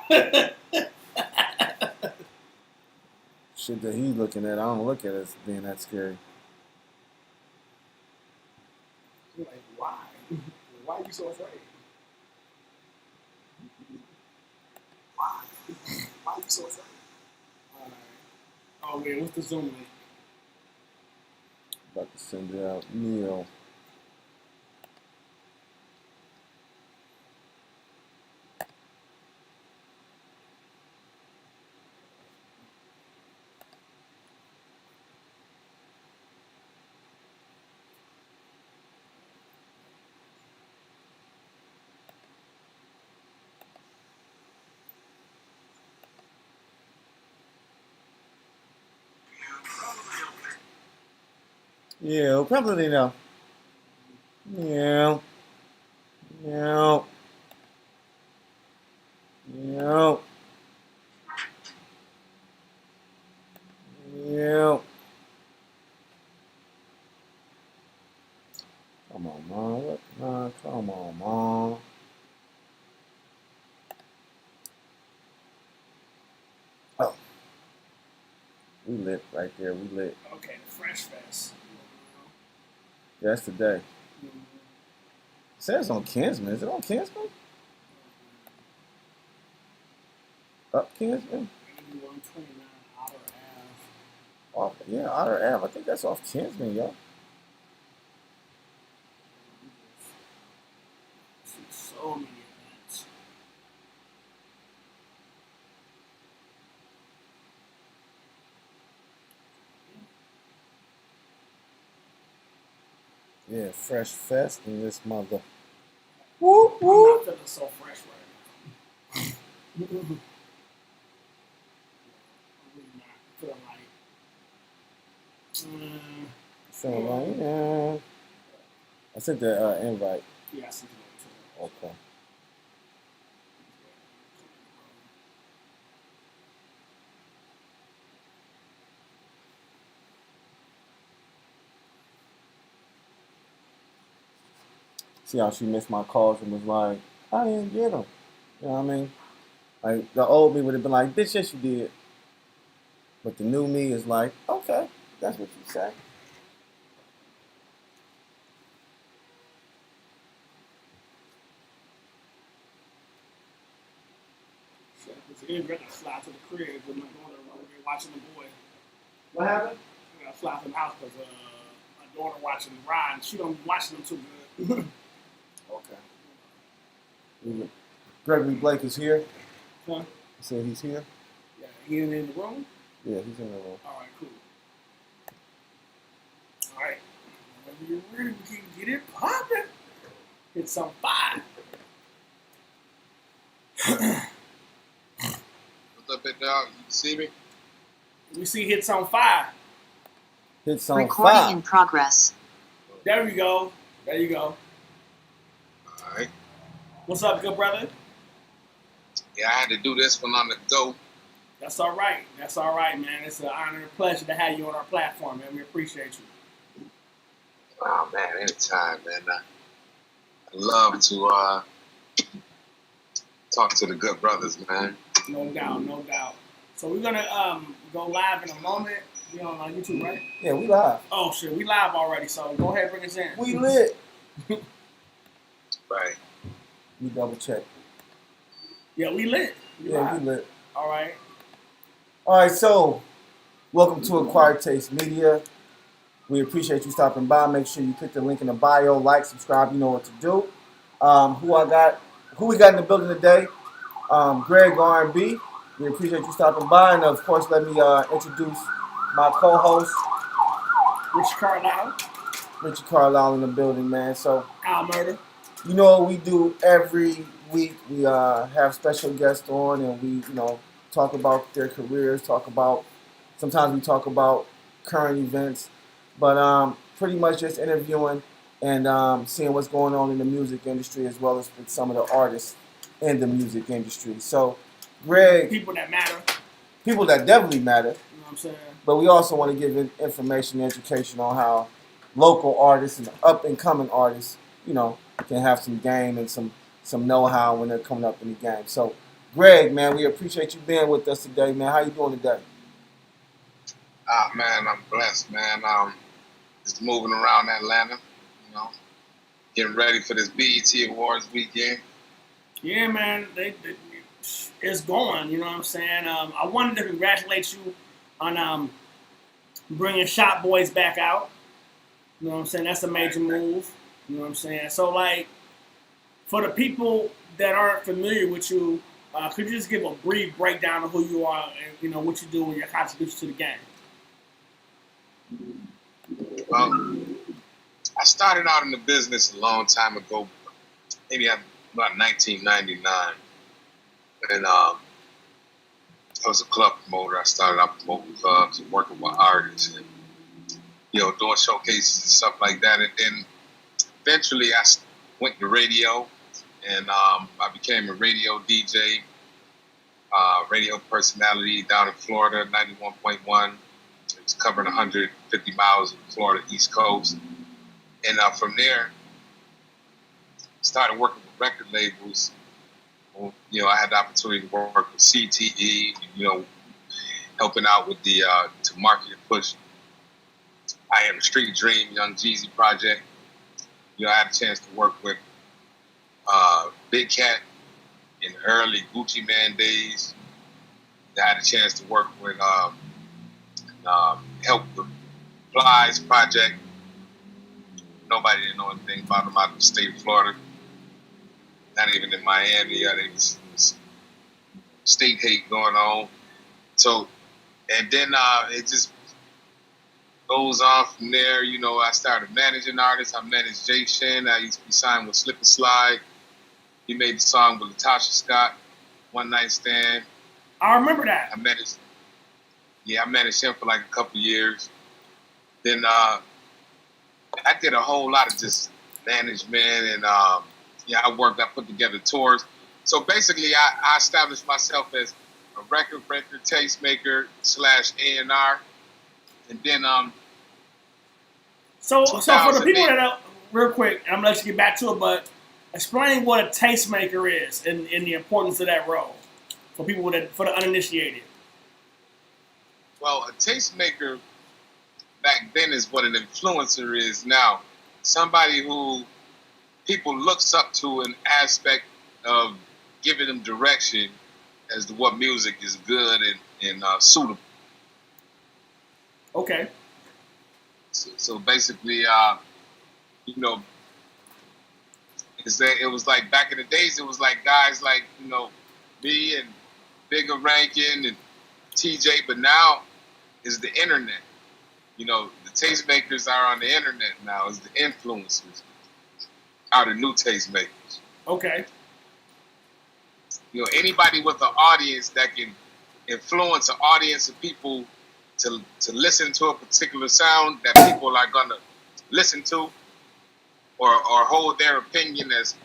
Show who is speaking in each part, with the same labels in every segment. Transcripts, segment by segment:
Speaker 1: Shit that he's looking at, I don't look at it as being that scary.
Speaker 2: You're like, why? Why are you so afraid? Why? Why are you so afraid? Oh man, what's the Zoom link?
Speaker 1: About to send it out. Neil. Yeah, probably no. Yeah. Yeah. Yeah. Yeah. Come on, Mom. What? Nah, come on, Mom. Oh. We lit right there. We lit.
Speaker 2: Okay, the Fresh Fest.
Speaker 1: Yeah, that's today. It says on Kinsman. Is it on Kinsman? Up Kinsman?
Speaker 2: 8129 Otter Ave.
Speaker 1: Off, yeah, Otter Ave. I think that's off Kinsman, yo.
Speaker 2: See so many events.
Speaker 1: Yeah, Fresh Fest in this mother.
Speaker 2: Woo, woo. I'm not feeling so fresh right now. I'm really not feeling like.
Speaker 1: Feeling like, yeah. I sent the invite.
Speaker 2: Yeah, I sent it over to her.
Speaker 1: Okay. See how she missed my calls and was like, I didn't get them. You know what I mean? Like, the old me would have been like, bitch, yes, you did. But the new me is like, okay, that's what you say.
Speaker 2: He ready to fly to the crib with my daughter while we're watching the boy.
Speaker 1: What happened?
Speaker 2: I gotta fly to the house because my daughter watching Ryan. She don't be watching them too good.
Speaker 1: Okay. Gregory Blake is here.
Speaker 2: Huh?
Speaker 1: He said he's here.
Speaker 2: Yeah, he in the room?
Speaker 1: Yeah, he's in the room.
Speaker 2: All right, cool. All right. Whenever you're ready, we can get it popping. Hit some fire.
Speaker 3: What's up, big dog? You see me?
Speaker 2: We see hits on fire.
Speaker 1: Hits on
Speaker 4: Recording
Speaker 1: fire.
Speaker 4: in progress.
Speaker 2: There we go. There you go.
Speaker 3: All right.
Speaker 2: What's up, good brother?
Speaker 3: Yeah, I had to do this one on the go.
Speaker 2: That's all right. That's all right, man. It's an honor and a pleasure to have you on our platform, man. We appreciate you.
Speaker 3: Oh, man, anytime, man. I love to talk to the good brothers, man.
Speaker 2: No doubt, no doubt. So we're gonna go live in a moment. We on YouTube, right?
Speaker 1: Yeah, we live.
Speaker 2: Oh shit, we live already. So go ahead, bring us in.
Speaker 1: We lit.
Speaker 3: Right.
Speaker 1: We double check.
Speaker 2: Yeah, we lit.
Speaker 1: Yeah, we lit.
Speaker 2: All right.
Speaker 1: All right, so welcome to Acquired Taste Media. We appreciate you stopping by. Make sure you click the link in the bio, like, subscribe. You know what to do. Who we got in the building today? Greg R&B. We appreciate you stopping by, and of course, let me introduce my co-host,
Speaker 2: Ritchie Carlyle.
Speaker 1: Ritchie Carlyle in the building, man. So,
Speaker 2: Al Murder.
Speaker 1: you know what we do every week. We have special guests on, and we, talk about their careers. Sometimes we talk about current events, but pretty much just interviewing and seeing what's going on in the music industry as well as with some of the artists in the music industry. So, Greg,
Speaker 2: People that matter.
Speaker 1: people that definitely matter,
Speaker 2: You know what I'm saying?
Speaker 1: but we also want to give information and education on how local artists and up-and-coming artists, can have some game and some know-how when they're coming up in the game. So, Greg, man, we appreciate you being with us today, man. How you doing today?
Speaker 3: Man, I'm blessed, man. Just moving around Atlanta, you know, getting ready for this BET Awards weekend.
Speaker 2: Yeah, man, it's going. You know what I'm saying? I wanted to congratulate you on bringing Shop Boys back out. You know what I'm saying? That's a major move. You know what I'm saying? So, like, for the people that aren't familiar with you, could you just give a brief breakdown of who you are and, you know, what you do and your contribution to the game?
Speaker 3: Well, I started out in the business a long time ago, maybe about 1999. And I was a club promoter. I started out promoting clubs and working with artists and, you know, doing showcases and stuff like that. And then eventually I went to radio and I became a radio DJ, radio personality down in Florida, 91.1. It was covering 150 miles of Florida East Coast. And from there, started working with record labels. You know, I had the opportunity to work with CTE, you know, helping out with the to market and push I Am Street Dream, Young Jeezy project. You know, I had a chance to work with Big Cat in the early Gucci Man days. I had a chance to work with help with Fly's project. Nobody didn't know anything about them out of the state of Florida. Not even in Miami. There was state hate going on. So, and then it just goes on from there. You know, I started managing artists. I managed Jay Shin. I used to be signed with Slip and Slide. He made the song with Tasha Scott, One Night Stand.
Speaker 2: I remember that.
Speaker 3: I managed him for like a couple years. Then I did a whole lot of just management and I put together tours. So basically I established myself as a record tastemaker / A&R. And then
Speaker 2: So for the people that are, real quick, I'm gonna let you get back to it, but explain what a tastemaker is and the importance of that role for people for the uninitiated.
Speaker 3: Well, a tastemaker back then is what an influencer is now. Somebody who people looks up to an aspect of giving them direction as to what music is good and suitable.
Speaker 2: Okay.
Speaker 3: So basically, you know, it was like back in the days, it was like guys like, you know, me and Bigger Rankin and TJ, but now is the internet. You know, the tastemakers are on the internet now, is the influencers are the new tastemakers.
Speaker 2: Okay.
Speaker 3: You know, anybody with an audience that can influence an audience of people to listen to a particular sound that people are gonna listen to or hold their opinion as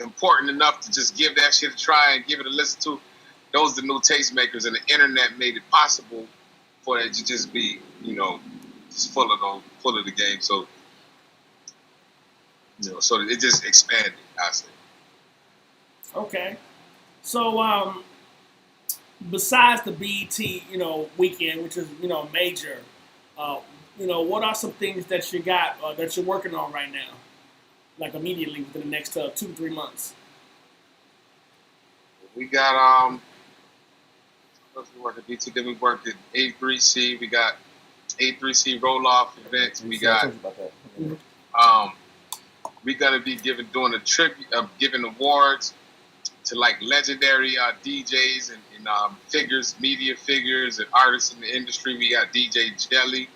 Speaker 3: important enough to just give that shit a try and give it a listen to. Those are the new tastemakers, and the internet made it possible for it to just be, you know, just full of the game. So, you know, so it just expanded, I say.
Speaker 2: Okay. So besides the BET, you know, weekend, which is, you know, major, you know, what are some things that you got that you're working on right now, like immediately within the next 2 to 3 months?
Speaker 3: We got we worked at BT, then we worked at A3C. We got A3C roll-off events. We got we're gonna be doing a tribute of giving awards to like legendary DJs and figures, media figures and artists in the industry. We got DJ Jelly.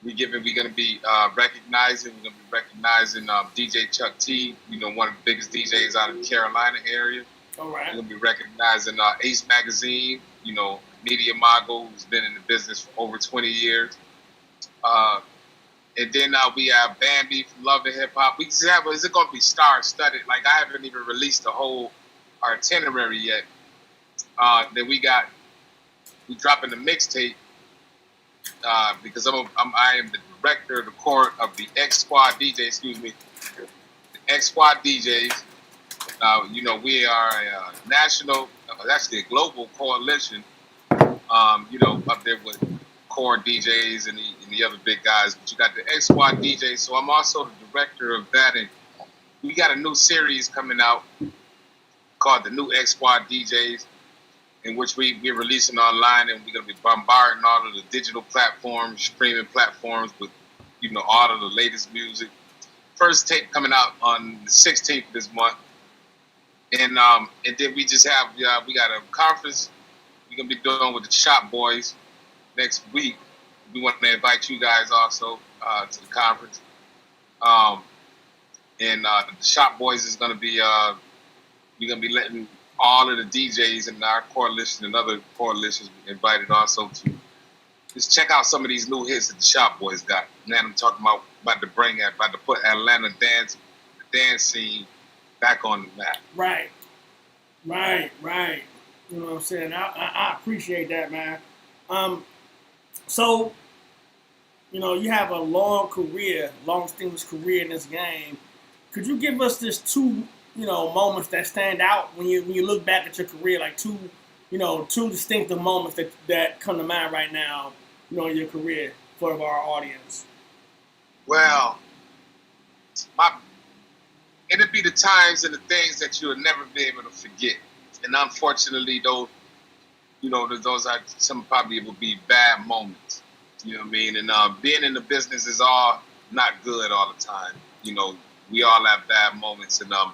Speaker 3: We're gonna be recognizing DJ Chuck T, you know, one of the biggest DJs out of the Carolina area.
Speaker 2: All right.
Speaker 3: We're gonna be recognizing Ace Magazine, you know, media mogul who's been in the business for over 20 years. And then we have Bambi from Love and Hip Hop. We just have, is it gonna be star-studded? Like, I haven't even released the whole itinerary yet. Then we dropping the mixtape because I am the director of the court of the X Squad DJ. Excuse me, the X Squad DJs. We are a national, actually a global coalition. Up there with core DJs and the other big guys. But you got the X Squad DJs. So I'm also the director of that, and we got a new series coming out called the New X Squad DJs, in which we're releasing online, and we're gonna be bombarding all of the digital platforms, streaming platforms with all of the latest music. First tape coming out on the 16th of this month, and then we just have we got a conference we're gonna be doing with the Shop Boys next week. We want to invite you guys also to the conference, and the Shop Boys is gonna be we're gonna be letting all of the DJs in our coalition and other coalitions invited also to just check out some of these new hits that the Shop Boys got. Man, I'm talking about to put Atlanta dance scene back on the map.
Speaker 2: Right. You know what I'm saying? I appreciate that, man. So, you have a long distinguished career in this game. Could you give us just two, moments that stand out when you look back at your career, like two distinctive moments that come to mind right now, in your career for our audience?
Speaker 3: Well, it'll be the times and the things that you'll never be able to forget. And unfortunately, those are some probably will be bad moments. You know what I mean? And being in the business is all not good all the time. We all have bad moments. And I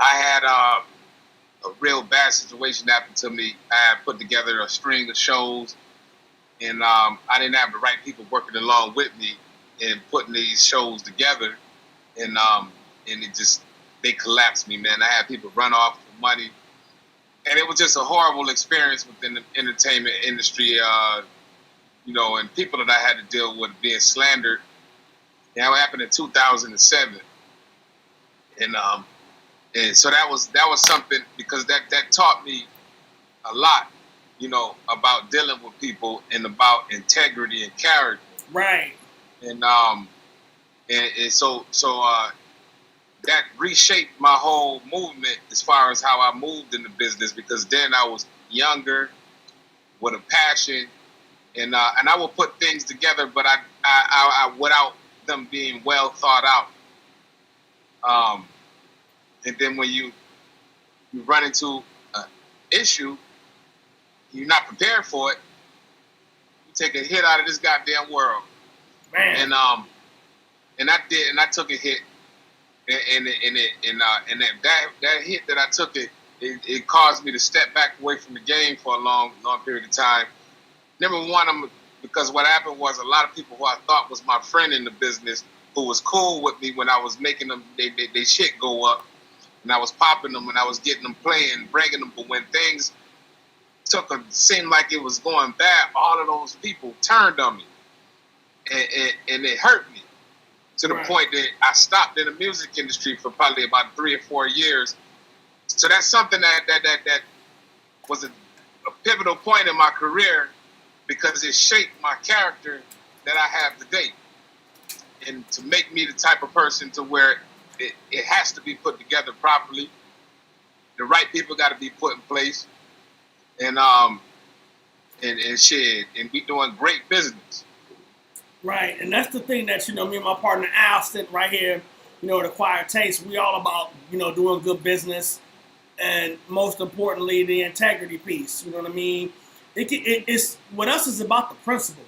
Speaker 3: had a real bad situation happen to me. I had put together a string of shows, and I didn't have the right people working along with me in putting these shows together. And they collapsed me, man. I had people run off for money. And it was just a horrible experience within the entertainment industry, and people that I had to deal with being slandered. And that happened in 2007. And so that was something, because that taught me a lot, about dealing with people and about integrity and character.
Speaker 2: Right.
Speaker 3: And so that reshaped my whole movement as far as how I moved in the business, because then I was younger with a passion, and I would put things together, but I without them being well thought out. And then when you run into an issue, you're not prepared for it. You take a hit out of this goddamn world,
Speaker 2: man.
Speaker 3: And I did, and I took a hit. And that hit that I took, it caused me to step back away from the game for a long period of time. Number one, because what happened was a lot of people who I thought was my friend in the business, who was cool with me when I was making them, they shit go up, and I was popping them, and I was getting them playing, bringing them. But when things seemed like it was going bad, all of those people turned on me, and it hurt me. To the point that I stopped in the music industry for probably about 3 or 4 years. So that's something that was a pivotal point in my career, because it shaped my character that I have today, and to make me the type of person to where it has to be put together properly. The right people got to be put in place, and shit, and be doing great business.
Speaker 2: Right, and that's the thing that, me and my partner Al sitting right here, the Acquired Taste, we all about, doing good business, and most importantly, the integrity piece, you know what I mean? It's with us, it's about the principle.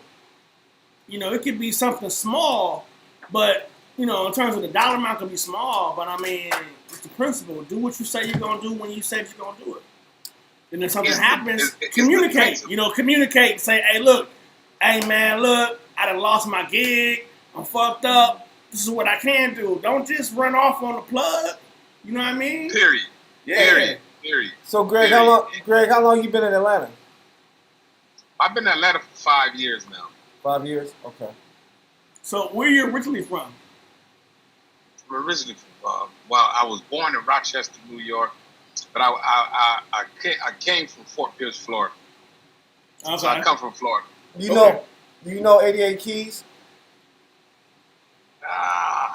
Speaker 2: It could be something small, but, in terms of the dollar amount, it can be small, but I mean, it's the principle. Do what you say you're going to do when you said you're going to do it. And if something happens, communicate, communicate, say, hey man, look, I done lost my gig. I'm fucked up. This is what I can do. Don't just run off on the plug. You know what I mean?
Speaker 3: Period.
Speaker 2: Yeah.
Speaker 3: Period.
Speaker 1: So, Greg, how long you been in Atlanta?
Speaker 3: I've been in Atlanta for 5 years now.
Speaker 1: 5 years? Okay.
Speaker 2: So, where are you originally from?
Speaker 3: I'm originally from, I was born in Rochester, New York, but I came from Fort Pierce, Florida.
Speaker 2: Okay.
Speaker 3: So I come from Florida.
Speaker 1: Do you know 88 Keys?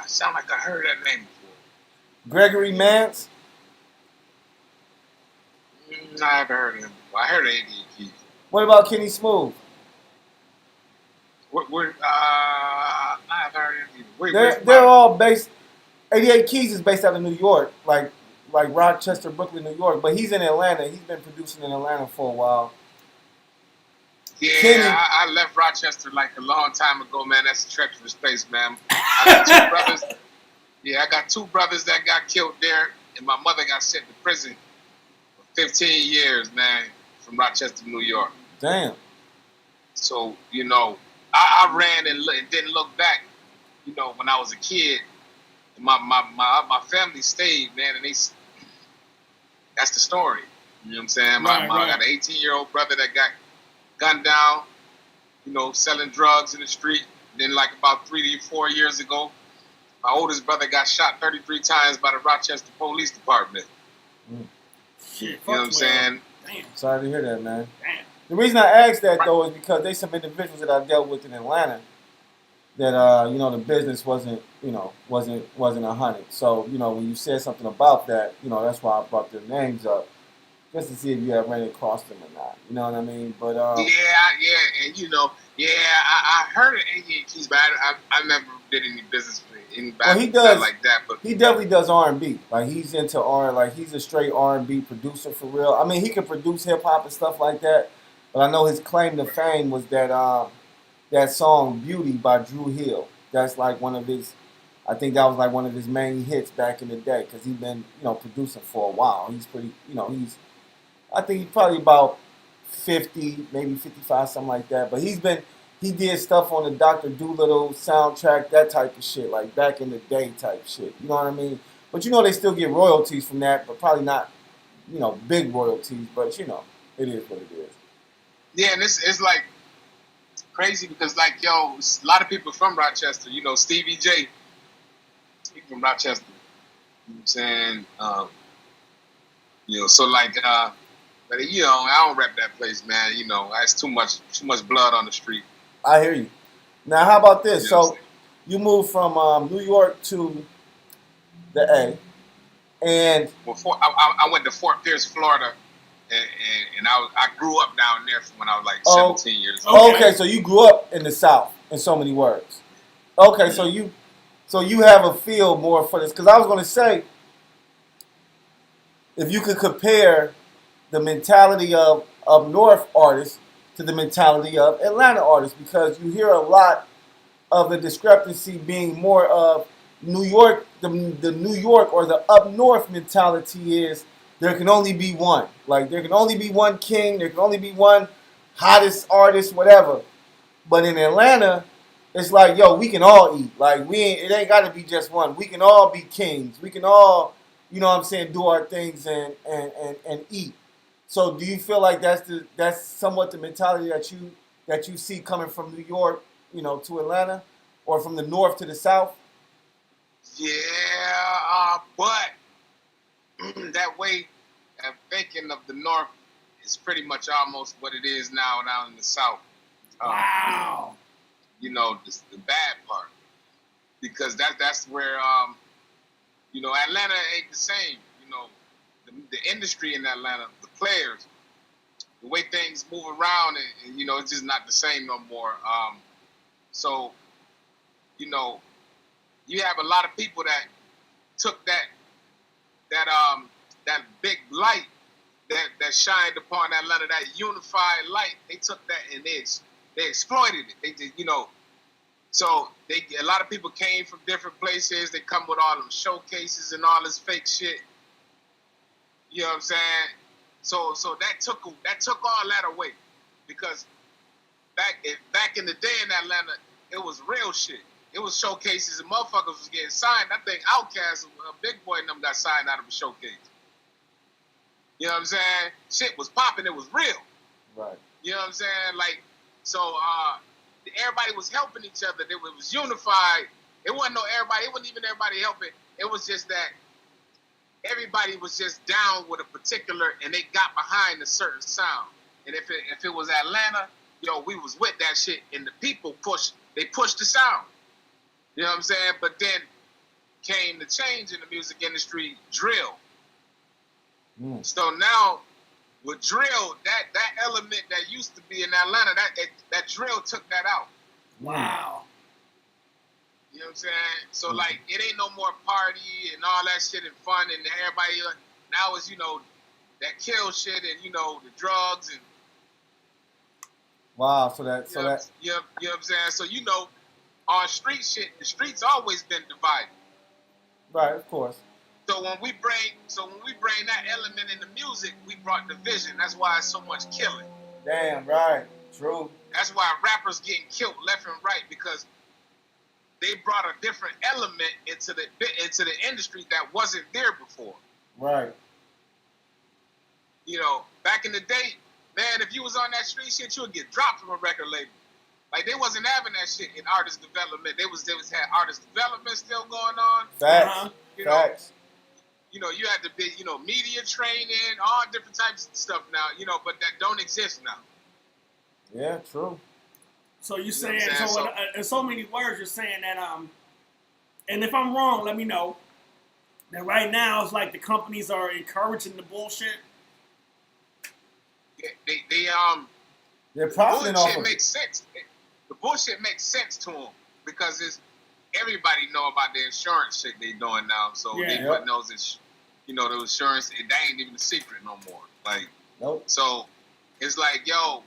Speaker 3: Sound like I heard that name
Speaker 1: Gregory Mance.
Speaker 3: I haven't heard of him. I heard of 88 Keys.
Speaker 1: What about Kenny Smooth?
Speaker 3: I haven't heard of him either.
Speaker 1: They're all based. 88 Keys is based out of New York, like Rochester, Brooklyn, New York. But he's in Atlanta. He's been producing in Atlanta for a while.
Speaker 3: Yeah,
Speaker 1: Kenny.
Speaker 3: I left Rochester like a long time ago, man. That's a treacherous place, man. I got two brothers. Yeah, I got two brothers that got killed there, and my mother got sent to prison for 15 years, man, from Rochester, New York.
Speaker 1: Damn.
Speaker 3: So, you know, I ran and didn't look back, you know, when I was a kid. My family stayed, man, and that's the story. You know what I'm saying? I got an 18-year-old brother that got gunned down, you know, selling drugs in the street. Then, like about 3 to 4 years ago, my oldest brother got shot 33 times by the Rochester Police Department.
Speaker 2: Shit,
Speaker 3: You know what I'm saying?
Speaker 2: Damn.
Speaker 1: Sorry to hear that, man.
Speaker 2: Damn.
Speaker 1: The reason I asked that though is because there's some individuals that I dealt with in Atlanta that you know, the business wasn't 100. So, you know, when you said something about that, you know, that's why I brought their names up, just to see if you have ran across them or not. You know what I mean? But
Speaker 3: yeah, and you know, I heard of 88 Keys, but I never did any business with anybody.
Speaker 1: Well, he does
Speaker 3: like that, but
Speaker 1: he definitely does R&B. Like he's into he's a straight R&B producer for real. I mean, he can produce hip hop and stuff like that, but I know his claim to fame was that song "Beauty" by Drew Hill. That's like one of his. I think that was like one of his main hits back in the day because he's been, you know, producing for a while. He's pretty, you know, I think he's probably about 50, maybe 55, something like that. But he did stuff on the Dr. Dolittle soundtrack, that type of shit, like back in the day type shit. You know what I mean? But you know they still get royalties from that, but probably not, you know, big royalties. But you know, it is what it is.
Speaker 3: yeah, and it's like crazy because like yo, a lot of people from Rochester. You know, Stevie J, he's from Rochester. You know what I'm saying? You know, so like, but you know, I don't rep that place, man. You know, it's too much blood on the street.
Speaker 1: I hear you. Now, how about this?
Speaker 3: You know what I'm
Speaker 1: So you moved from New York to the A, and
Speaker 3: Well, I went to Fort Pierce, Florida, and I grew up down there from when I was like 17 years old.
Speaker 1: okay, so you grew up in the South, in so many words. Okay, so you have a feel more for this, because I was going to say, if you could compare the mentality of North artists to the mentality of Atlanta artists, because you hear a lot of the discrepancy being more of New York, the New York or the up north mentality is there can only be one. Like there can only be one king, there can only be one hottest artist, whatever. But in Atlanta, it's like, yo, we can all eat. Like it ain't gotta be just one. We can all be kings. We can all, you know what I'm saying, do our things and eat. So do you feel like that's somewhat the mentality that you see coming from New York, you know, to Atlanta, or from the north to the south?
Speaker 3: Yeah, but that way of thinking of the North is pretty much almost what it is now down in the South.
Speaker 2: Wow.
Speaker 3: You know, the bad part, because that's where you know, Atlanta ain't the same. You know, the industry in Atlanta, the players, the way things move around, and you know, it's just not the same no more. So, you know, you have a lot of people that took that big light that shined upon Atlanta, that unified light. They took that and they exploited it. They did, you know. So a lot of people came from different places. They come with all them showcases and all this fake shit. You know what I'm saying? So that took all that away, because back in the day in Atlanta, it was real shit. It was showcases and motherfuckers was getting signed. I think Outkast, Big Boy and them got signed out of a showcase. You know what I'm saying? Shit was popping. It was real.
Speaker 1: Right.
Speaker 3: You know what I'm saying? Like, so everybody was helping each other. It was unified. It wasn't even everybody helping. It was just that everybody was just down with a particular, and they got behind a certain sound. And if it was Atlanta, yo, we was with that shit, and the people pushed the sound. You know what I'm saying? But then came to change in the music industry, drill. So now with drill, that element that used to be in Atlanta, that drill took that out.
Speaker 2: Wow.
Speaker 3: You know what I'm saying? So like, it ain't no more party and all that shit and fun and everybody. Now it's, you know, that kill shit and, you know, the drugs and.
Speaker 1: Wow.
Speaker 3: You know what I'm saying? So, you know, on street shit, the streets always been divided.
Speaker 1: Right, of course.
Speaker 3: So when we bring that element in the music, we brought division. That's why it's so much killing.
Speaker 1: Damn, right. True.
Speaker 3: That's why rappers getting killed left and right, because they brought a different element into the industry that wasn't there before.
Speaker 1: Right.
Speaker 3: You know, back in the day, man, if you was on that street shit, you would get dropped from a record label. Like, they wasn't having that shit in artist development. They had artist development still going on.
Speaker 1: Facts.
Speaker 3: You
Speaker 1: Facts.
Speaker 3: know, you had to be, you know, media training, all different types of stuff now, you know, but that don't exist now.
Speaker 1: Yeah, true.
Speaker 2: So you're saying, in so many words, you're saying that, and if I'm wrong, let me know, that right now it's like the companies are encouraging the bullshit.
Speaker 3: They're
Speaker 1: profiting off of it.
Speaker 3: Makes sense. The bullshit makes sense to them because everybody know about the insurance shit they doing now. So everybody knows it's, you know, the insurance, that ain't even a secret no more. Like,
Speaker 1: nope.
Speaker 3: So it's like, yo,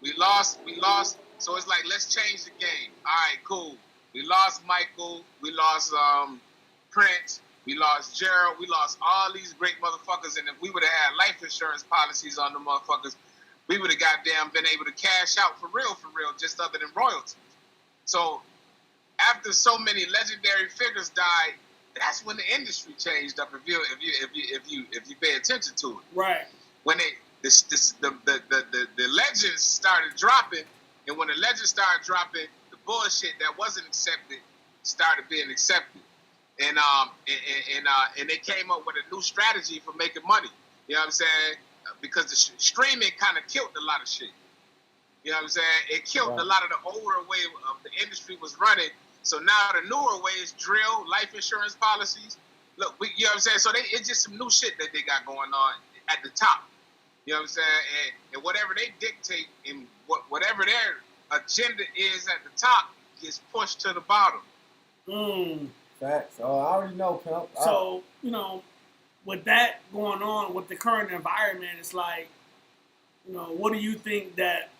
Speaker 3: we lost. So it's like, let's change the game. All right, cool. We lost Michael. We lost Prince. We lost Gerald. We lost all these great motherfuckers. And if we would have had life insurance policies on the motherfuckers, we would have goddamn been able to cash out for real, just other than royalties. So after so many legendary figures died, that's when the industry changed up. If you pay attention to it,
Speaker 2: right?
Speaker 3: When the legends started dropping, and when the legends started dropping, the bullshit that wasn't accepted started being accepted, and they came up with a new strategy for making money. You know what I'm saying? Because the streaming kind of killed a lot of shit. You know what I'm saying? It killed a lot of the older way of the industry was running. So now the newer way is drill, life insurance policies. Look, you know what I'm saying? So it's just some new shit that they got going on at the top. You know what I'm saying? And whatever they dictate and whatever their agenda is at the top gets pushed to the bottom.
Speaker 1: Facts. Oh, I already know, pimp.
Speaker 2: So, you know, with that going on, with the current environment, it's like, you know, what do you think that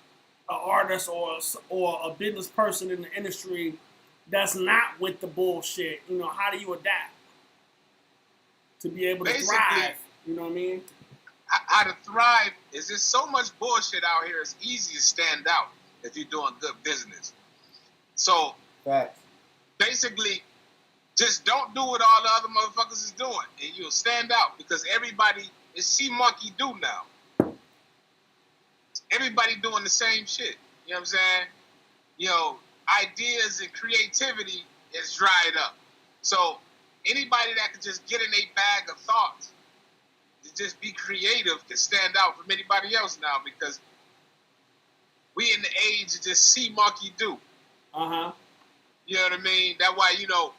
Speaker 2: an artist or a business person in the industry that's not with the bullshit, you know, how do you adapt to be able to thrive? You know what I mean?
Speaker 3: How to thrive is there's so much bullshit out here. It's easy to stand out if you're doing good business. So, basically, just don't do what all the other motherfuckers is doing, and you'll stand out because everybody is see-monkey do now. Everybody doing the same shit. You know what I'm saying? You know, ideas and creativity is dried up. So anybody that can just get in a bag of thoughts to just be creative can stand out from anybody else now because we in the age of just see-monkey do. You know what I mean? That's why, you know,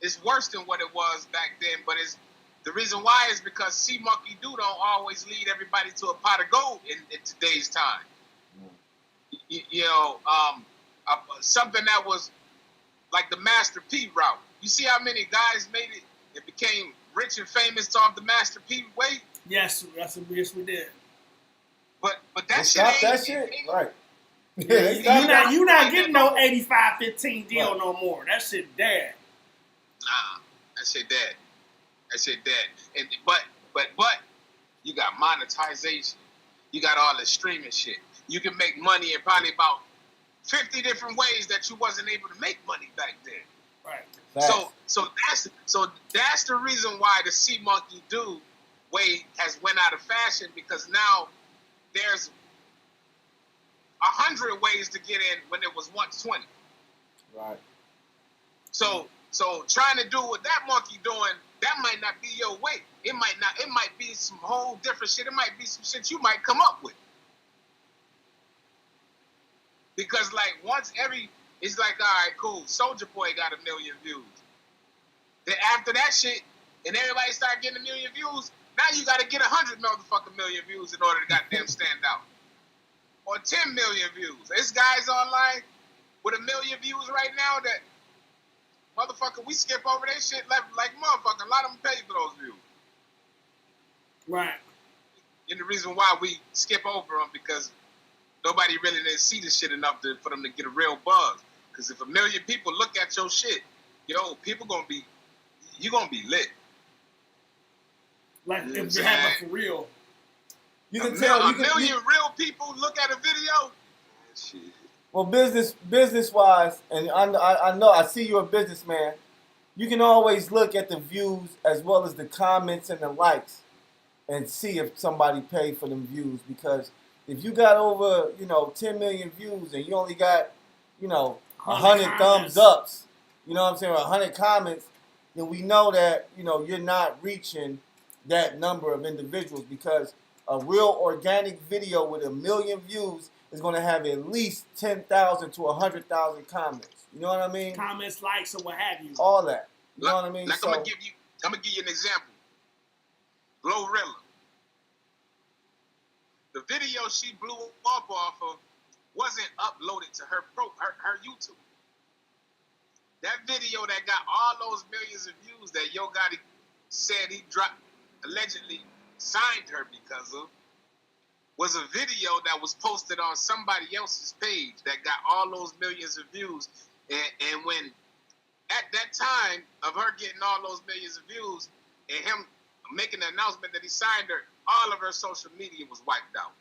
Speaker 3: it's worse than what it was back then, but the reason why is because see-monkey do don't always lead everybody to a pot of gold in today's time. You know, something that was like the Master P route. You see how many guys made it and became rich and famous off the Master P way?
Speaker 2: Yes, we did.
Speaker 3: But that shit
Speaker 1: stop
Speaker 3: ain't
Speaker 1: that shit, right?
Speaker 2: You not getting no 85-15 deal no more. That shit dead.
Speaker 3: Nah, that shit dead. And but you got monetization. You got all the streaming shit. You can make money in probably about 50 different ways that you wasn't able to make money back then.
Speaker 2: Right.
Speaker 3: So that's the reason why the see-monkey do way has went out of fashion, because now there's 100 ways to get in when it was once 20.
Speaker 1: Right.
Speaker 3: So trying to do what that monkey doing, that might not be your way. It might be some whole different shit. It might be some shit you might come up with. Because like once every It's like, all right, cool. Soulja Boy got 1 million views. Then after that shit, and everybody started getting 1 million views, now you got to get 100 motherfucking million views in order to goddamn stand out. Or 10 million views. There's guys online with 1 million views right now that, motherfucker, we skip over that shit like motherfucker. A lot of them pay for those views.
Speaker 2: Right.
Speaker 3: And the reason why we skip over them because nobody really didn't see the shit enough for them to get a real buzz. Because if 1 million people look at your shit, yo, people you gonna be lit.
Speaker 2: Like if you have it for real.
Speaker 1: You can tell.
Speaker 3: A million real people look at a video. Shit.
Speaker 1: Well, business wise, and I know I see you're a businessman. You can always look at the views as well as the comments and the likes, and see if somebody paid for them views. Because if you got over 10 million views and you only got 100 thumbs ups, you know what I'm saying, or 100 comments, then we know that you're not reaching that number of individuals, because a real organic video with 1 million views is going to have at least 10,000 to 100,000 comments. You know what I mean?
Speaker 2: Comments, likes, or what have you.
Speaker 1: All that. You know what I mean?
Speaker 3: Like I'm gonna give you an example. Glorilla. The video she blew up off of wasn't uploaded to her YouTube. That video that got all those millions of views that Yo Gotti said he allegedly signed her because of, was a video that was posted on somebody else's page that got all those millions of views. And when, at that time of her getting all those millions of views and him making the announcement that he signed her, all of her social media was wiped out.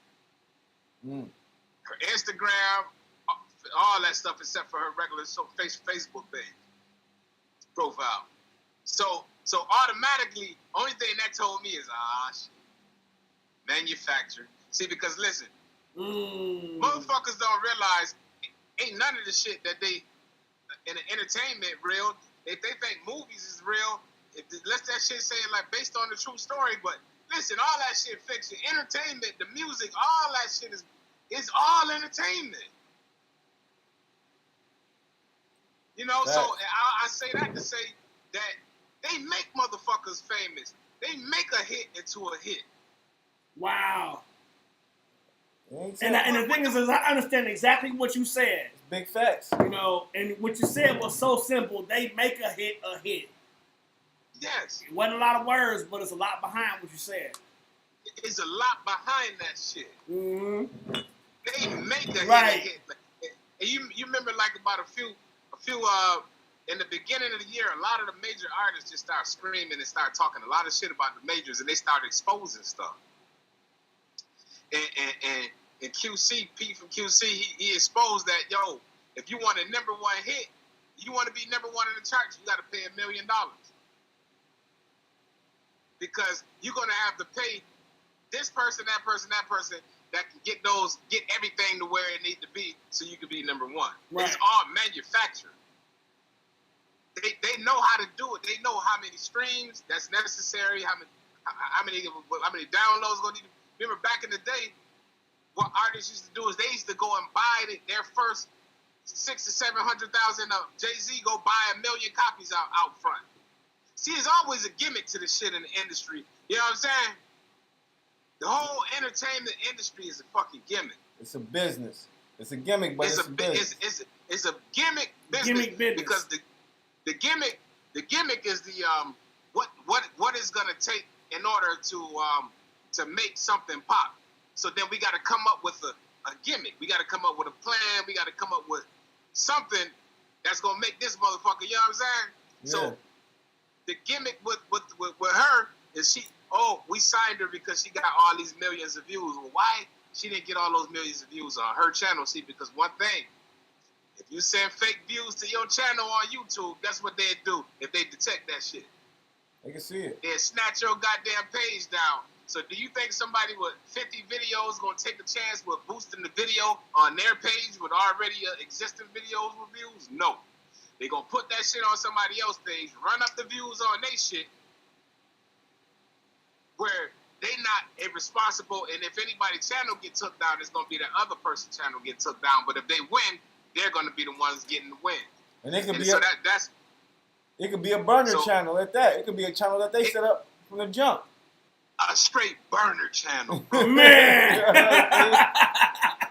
Speaker 3: Her Instagram, all that stuff except for her regular Facebook page profile. So automatically, only thing that told me is, shit, manufactured. See, because listen, motherfuckers don't realize ain't none of the shit that they in the entertainment real. If they think movies is real, let that shit say like based on the true story. But listen, all that shit fiction, entertainment, the music, all that shit is all entertainment. So I say that to say that they make motherfuckers famous. They make a hit into a hit.
Speaker 2: Wow. And the thing is I understand exactly what you said.
Speaker 1: Big facts.
Speaker 2: And what you said was so simple. They make a hit a hit.
Speaker 3: Yes.
Speaker 2: It wasn't a lot of words, but it's a lot behind what you said.
Speaker 3: It's a lot behind that shit.
Speaker 2: Mm-hmm.
Speaker 3: They make a hit
Speaker 2: right.
Speaker 3: a hit. And you remember like about a few in the beginning of the year, a lot of the major artists just started screaming and started talking a lot of shit about the majors, and they started exposing stuff. And QC, Pete from QC, he exposed that, yo, if you want a number one hit, you want to be number one in the charts, you got to pay $1 million. Because you're going to have to pay this person, that person, that can get everything to where it needs to be so you can be number one. Right. It's all manufactured. They know how to do it. They know how many streams that's necessary, how many downloads going to need. Remember back in the day, what artists used to do is they used to go and buy their first 600,000 to 700,000 of Jay-Z go buy 1 million copies out front. See, there's always a gimmick to this shit in the industry. You know what I'm saying? The whole entertainment industry is a fucking gimmick.
Speaker 1: It's a business. It's a gimmick, but it's a business.
Speaker 3: It's a gimmick business. Because the gimmick is the what is gonna take in order to make something pop. So then we got to come up with a gimmick. We got to come up with a plan. We got to come up with something that's gonna make this motherfucker. You know what I'm saying?
Speaker 1: Yeah.
Speaker 3: So the gimmick with her is we signed her because she got all these millions of views. Well, why she didn't get all those millions of views on her channel? See, because one thing, if you send fake views to your channel on YouTube, guess what they'd do if they detect that shit?
Speaker 1: They can see it.
Speaker 3: They'd snatch your goddamn page down. So do you think somebody with 50 videos going to take a chance with boosting the video on their page with already existing videos with views? No. They're going to put that shit on somebody else's page, run up the views on their shit, where they not irresponsible, and if anybody's channel get took down, it's going to be that other person's channel get took down. But if they win, they're going to be the ones getting the win.
Speaker 1: And it could be
Speaker 3: so
Speaker 1: it could be a burner
Speaker 3: so,
Speaker 1: channel at that. It could be a channel that they set up from the jump.
Speaker 3: A straight burner channel,
Speaker 2: bro. Man.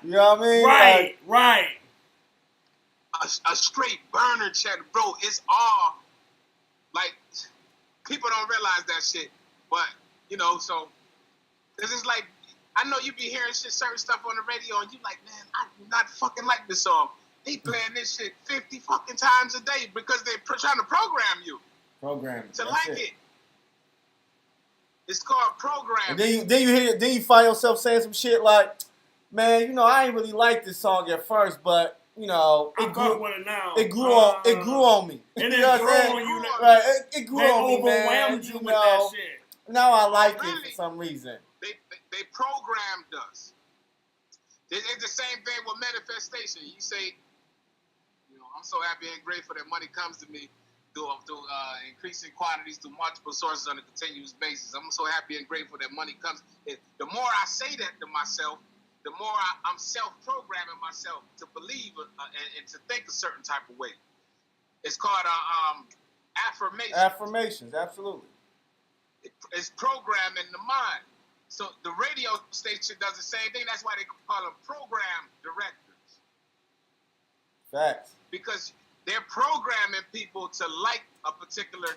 Speaker 1: You know what I mean?
Speaker 2: Right.
Speaker 3: A straight burner channel, bro. It's all like people don't realize that shit, but so because it's like I know you be hearing certain stuff on the radio, and you like, man, I do not fucking like this song. They playing this shit 50 fucking times a day because they're trying to program you. To like it. It's called programming.
Speaker 1: And then you find yourself saying some shit like, man, I ain't really like this song at first, but it grew on me.
Speaker 2: And
Speaker 1: you know what I'm saying? Right? It grew on me, man.
Speaker 2: Overwhelmed you with that shit.
Speaker 1: Now I like it for some reason.
Speaker 3: They programmed us. It's the same thing with manifestation. You say, I'm so happy and grateful that money comes to me through increasing quantities through multiple sources on a continuous basis. I'm so happy and grateful that money comes. The more I say that to myself, the more I'm self-programming myself to believe and to think a certain type of way. It's called affirmation.
Speaker 1: Affirmations, absolutely.
Speaker 3: It's programming the mind. So the radio station does the same thing. That's why they call them program directors.
Speaker 1: Facts.
Speaker 3: Because they're programming people to like a particular.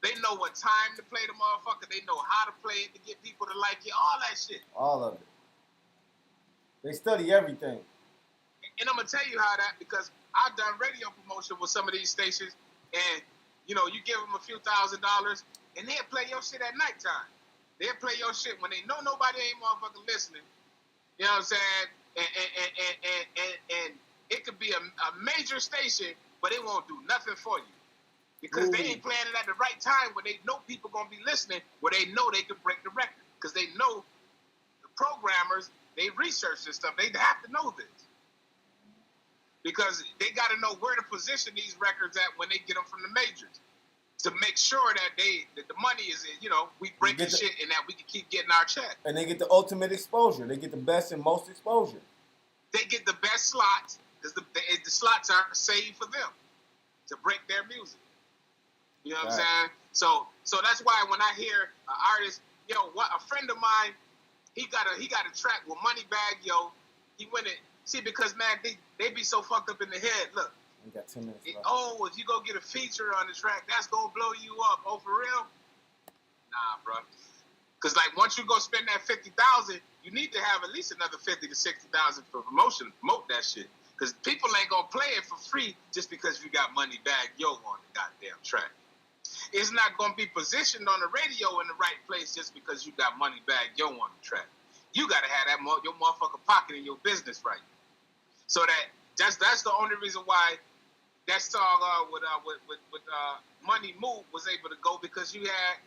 Speaker 3: They know what time to play the motherfucker. They know how to play it to get people to like it. All that shit.
Speaker 1: All of it. They study everything.
Speaker 3: And I'm gonna tell you how that, because I've done radio promotion with some of these stations, and you give them a few $1,000s, and they'll play your shit at nighttime. They'll play your shit when they know nobody ain't motherfucking listening. You know what I'm saying? And it could be a major station, but it won't do nothing for you. Because they ain't playing it at the right time when they know people gonna be listening, where they know they can break the record. Because they know the programmers, they research this stuff. They have to know this. Because they got to know where to position these records at when they get them from the majors, to make sure that the money is, we break the shit and that we can keep getting our check.
Speaker 1: And they get the ultimate exposure. They get the best and most exposure.
Speaker 3: They get the best slots because the slots are saved for them to break their music. You know what I'm saying? So that's why when I hear an artist, a friend of mine, he got a track with Moneybag, he went it. See, because man, they be so fucked up in the head. Look.
Speaker 1: We got 10 minutes left.
Speaker 3: If you go get a feature on the track, that's gonna blow you up. Oh, for real? Nah, bro. Cause like once you go spend that $50,000, you need to have at least another $50,000 to $60,000 for promotion. Promote that shit. Cause people ain't gonna play it for free just because you got Moneybag Yo on the goddamn track. It's not gonna be positioned on the radio in the right place just because you got Moneybag Yo on the track. You gotta have your motherfucking pocket in your business right. So that's the only reason why that song with Money Move was able to go, because you had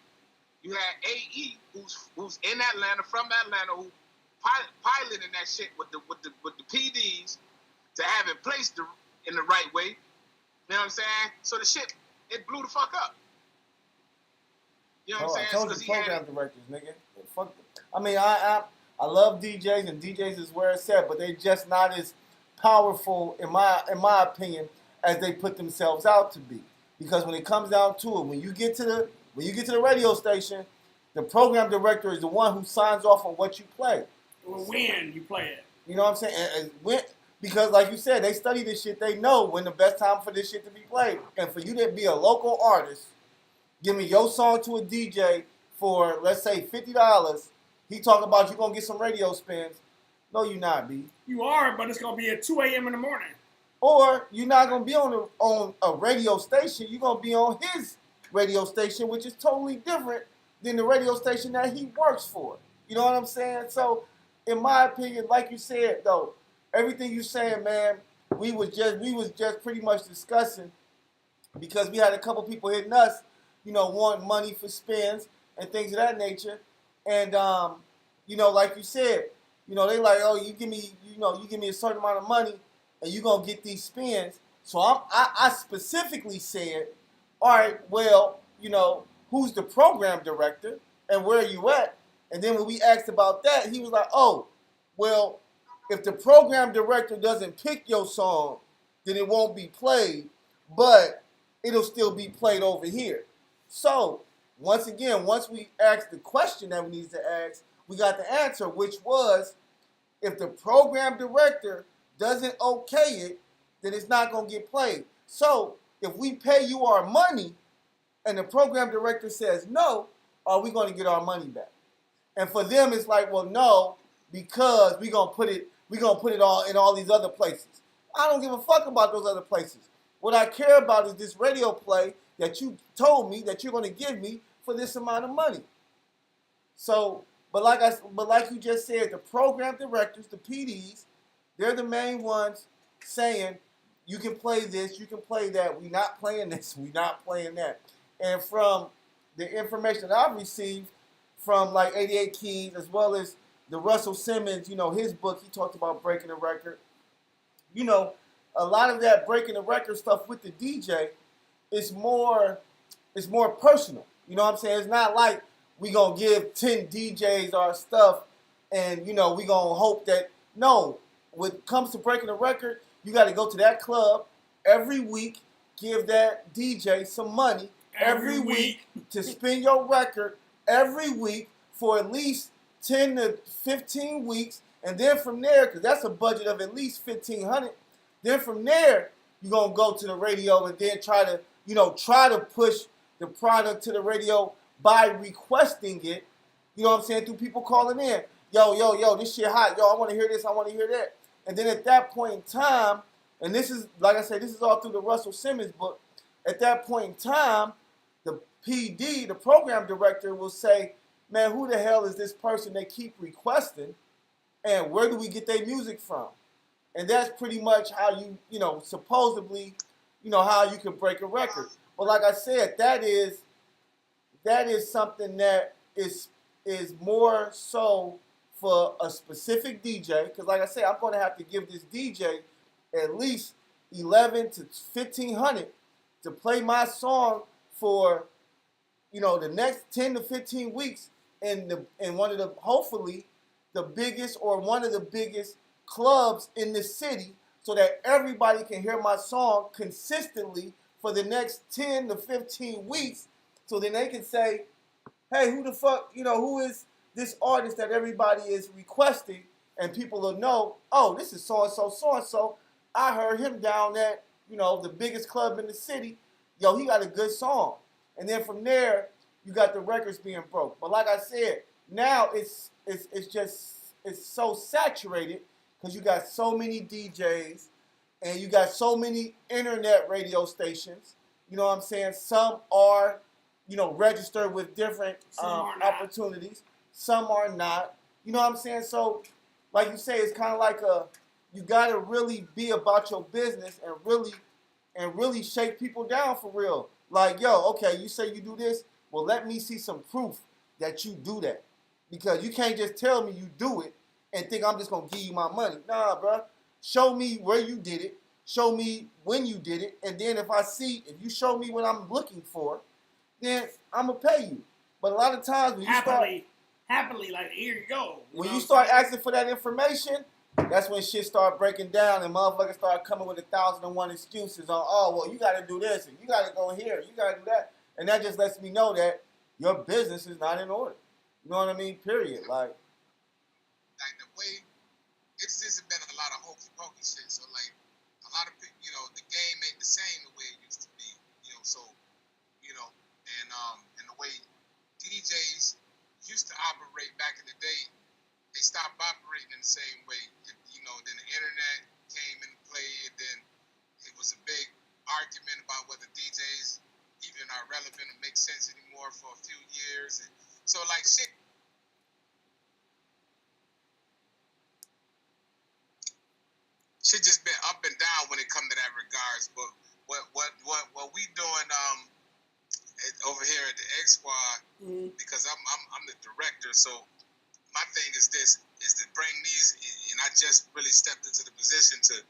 Speaker 3: AE who's in Atlanta, from Atlanta, who piloting that shit with the PDs to have it placed in the right way. You know what I'm saying? So the shit, it blew the fuck up. You know what I'm saying?
Speaker 1: I told you, program directors, nigga. Fuck them. I mean, I love DJs, and DJs is where it's at, but they just not as powerful, in my opinion, as they put themselves out to be. Because when it comes down to it, when you get to the radio station, the program director is the one who signs off on what you play.
Speaker 2: Or when you play it.
Speaker 1: You know what I'm saying? Because like you said, they study this shit. They know when the best time for this shit to be played. And for you to be a local artist, give me your song to a DJ for, let's say, $50. He talk about you gonna get some radio spins. No, you not, B.
Speaker 2: You are, but it's gonna be at 2 a.m. in the morning.
Speaker 1: Or you're not gonna be on a radio station. You're gonna be on his radio station, which is totally different than the radio station that he works for. You know what I'm saying? So, in my opinion, like you said, though, everything you saying, man, we was just pretty much discussing, because we had a couple people hitting us, wanting money for spins and things of that nature. And, like you said, they like, oh, you give me a certain amount of money and you're going to get these spins. So I specifically said, all right, well, who's the program director and where are you at? And then when we asked about that, he was like, oh, well, if the program director doesn't pick your song, then it won't be played, but it'll still be played over here. So, once again, once we asked the question that we needed to ask, we got the answer, which was if the program director doesn't okay it, then it's not going to get played. So, if we pay you our money and the program director says no, are we going to get our money back? And for them, it's like, well, no, because we're gonna put it all in all these other places. I don't give a fuck about those other places. What I care about is this radio play that you told me that you're gonna give me for this amount of money. So, but like you just said, the program directors, the PDs, they're the main ones saying you can play this, you can play that. We're not playing this, we're not playing that. And from the information that I've received from like 88 Keys, as well as the Russell Simmons, his book, he talked about breaking the record. A lot of that breaking the record stuff with the DJ is more personal. You know what I'm saying? It's not like we gonna give 10 DJs our stuff and we gonna hope that, no, when it comes to breaking the record, you gotta go to that club every week, give that DJ some money every week to spin your record every week for at least 10 to 15 weeks, and then from there, because that's a budget of at least $1,500, then from there, you're going to go to the radio and then try to push the product to the radio by requesting it, you know what I'm saying, through people calling in. Yo, this shit hot. Yo, I want to hear this, I want to hear that. And then at that point in time, and this is, like I said, this is all through the Russell Simmons book, at that point in time, the PD, the program director, will say, man, who the hell is this person they keep requesting, and where do we get their music from? And that's pretty much how supposedly, how you can break a record. But like I said, that is something that is more so for a specific DJ, because like I said, I'm going to have to give this DJ at least $1,100 to $1,500 to play my song for the next 10 to 15 weeks in one of the, hopefully, the biggest or one of the biggest clubs in the city, so that everybody can hear my song consistently for the next 10 to 15 weeks, so then they can say, hey, who the fuck, who is this artist that everybody is requesting, and people will know, oh, this is so-and-so, I heard him down at, the biggest club in the city, yo, he got a good song. And then from there, you got the records being broke. But like I said, now it's so saturated because you got so many DJs and you got so many internet radio stations. You know what I'm saying? Some are, registered with different opportunities. Some are not. You know what I'm saying? So, like you say, it's kind of like you got to really be about your business and really shake people down for real. Like, yo, okay, you say you do this. Well, let me see some proof that you do that. Because you can't just tell me you do it and think I'm just going to give you my money. Nah, bro. Show me where you did it. Show me when you did it. And then if you show me what I'm looking for, then I'm going to pay you. But a lot of times when you
Speaker 2: happily, like, here you go.
Speaker 1: When you start asking for that information, that's when shit start breaking down and motherfuckers start coming with 1,001 excuses on, oh, well, you got to do this and you got to go here, you got to do that. And that just lets me know that your business is not in order. You know what I mean? Period. Like
Speaker 3: the way, it's just been a lot of hokey pokey shit. So like a lot of people, the game ain't the same the way it used to be. So and the way DJs used to operate back in the day, they stopped operating in the same way. Then the internet came into play, and then it was a big argument about whether DJs even are relevant or make sense anymore for a few years. And so like shit just been up and down when it come to that regards. But what we doing over here at the X Squad, because I'm the director, so my thing is to bring these, and I just really stepped into the position to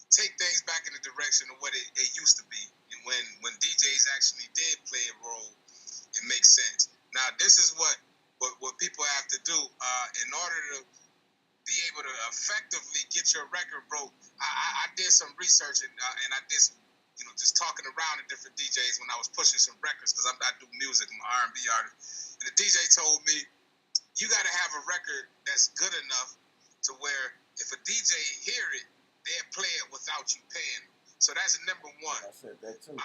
Speaker 3: take things back in the direction of what it used to be, and when DJs actually did play a role and make sense. Now this is what people have to do in order to be able to effectively get your record broke, I did some research and I did some, just talking around to different DJs when I was pushing some records because I do music, I'm an R&B artist. And the DJ told me, you got to have a record that's good enough to where if a DJ hear it, they'll play it without you paying. So that's number one.
Speaker 1: I said that too.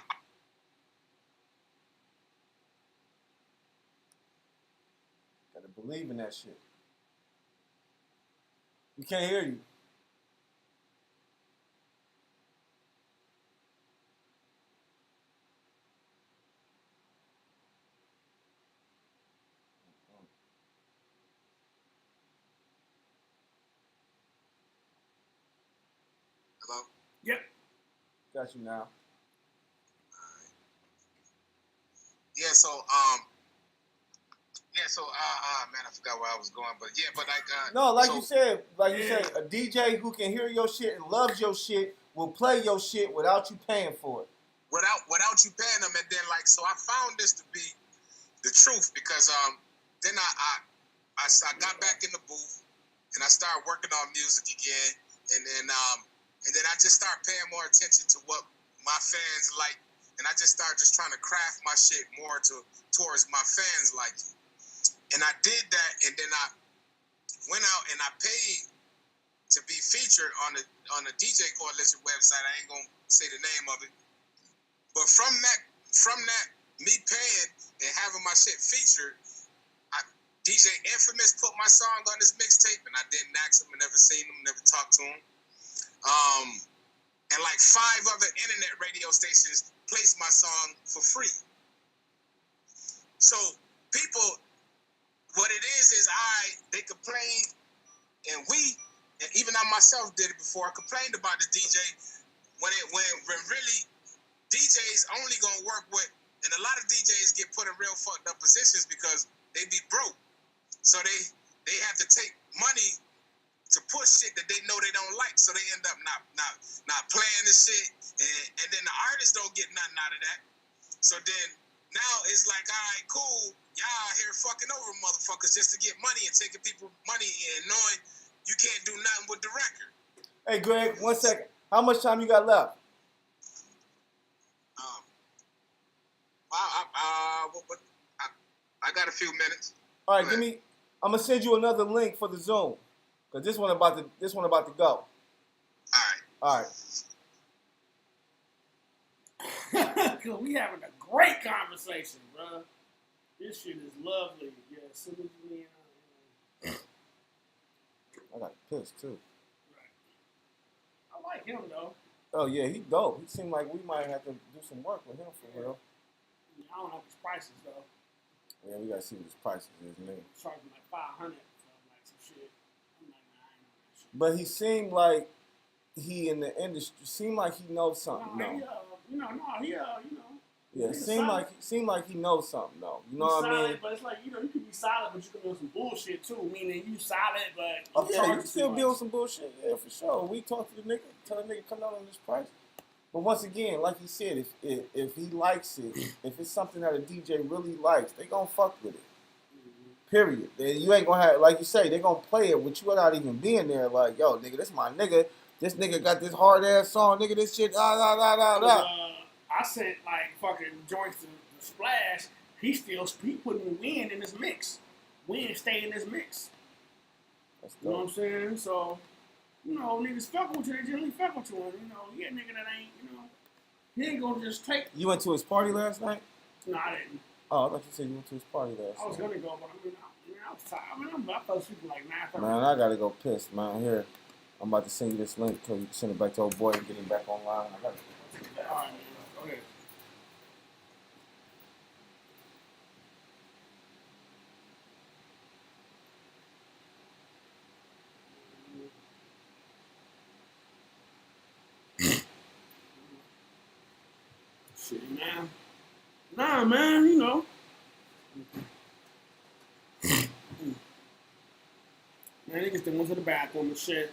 Speaker 1: Gotta believe in that shit. We can't hear you.
Speaker 3: Hello?
Speaker 2: Yep.
Speaker 1: Got you now.
Speaker 3: All right. Yeah, so man, I forgot where I was going, but yeah, but
Speaker 1: you said, a DJ who can hear your shit and loves your shit will play your shit without you paying for it.
Speaker 3: Without you paying them, and then so I found this to be the truth because then I got back in the booth and I started working on music again, and then I just started paying more attention to what my fans like, and I just started trying to craft my shit more towards my fans liking. And I did that, and then I went out and I paid to be featured on the DJ Coalition website. I ain't gonna say the name of it, but from that, me paying and having my shit featured, DJ Infamous put my song on his mixtape, and I didn't ask him, never seen him, never talked to him. And 5 other internet radio stations placed my song for free. So people. What it is they complain, and even I myself did it before. I complained about the DJ when really DJs only gonna work with, and a lot of DJs get put in real fucked up positions because they be broke, so they have to take money to push shit that they know they don't like, so they end up not playing the shit, and then the artists don't get nothing out of that. So then now it's all right, cool. Y'all here fucking over motherfuckers just to get money and taking people money and knowing you can't do nothing with the record.
Speaker 1: Hey, Greg, 1 second. How much time you got left?
Speaker 3: I got a few minutes.
Speaker 1: All right, I'm gonna send you another link for the Zoom, cause this one about to go.
Speaker 3: All right.
Speaker 2: We having a great conversation, bro. This shit is lovely. Yeah, as soon as we
Speaker 1: I got pissed too.
Speaker 2: Right. I like him though.
Speaker 1: Oh yeah, he dope. He seemed like we might have to do some work with him for real.
Speaker 2: Yeah, I don't know his prices though.
Speaker 1: Yeah, we gotta see what his prices is, man.
Speaker 2: Charging $500 for some shit. I'm like, nah, I ain't know that shit.
Speaker 1: But he seemed like he in the industry. Seemed like he knows something. Yeah, it seemed like he knows something though. You know what I mean?
Speaker 2: But it's like, you can be solid, but you can be on some bullshit too. Meaning you solid, but
Speaker 1: you can still be on some bullshit. Yeah, for sure. We talk to the nigga, tell the nigga come down on this price. But once again, like you said, if he likes it, if it's something that a DJ really likes, they gonna fuck with it. Period. You ain't gonna have, like you say, they gonna play it with you without even being there. Like, yo, nigga, this my nigga. This nigga got this hard ass song, nigga. This shit,
Speaker 2: I sent fucking joints to Splash. He putting Wind in his mix. Wind stay in his mix. You know what I'm saying? So, niggas fuck with you. They generally fuck with you. He a nigga that ain't, he ain't gonna just take.
Speaker 1: You went to his party last night?
Speaker 2: No, I didn't.
Speaker 1: Oh, I thought you said you went to his party last night.
Speaker 2: I was gonna go, but I was tired. I fell asleep like 9:30.
Speaker 1: Man, I gotta go piss, man. Here, I'm about to send you this link so you can send it back to old boy and get him back online. I gotta
Speaker 2: all right, man. Go ahead. Shit, man. Nah, man, Man, niggas still went to the bathroom and shit.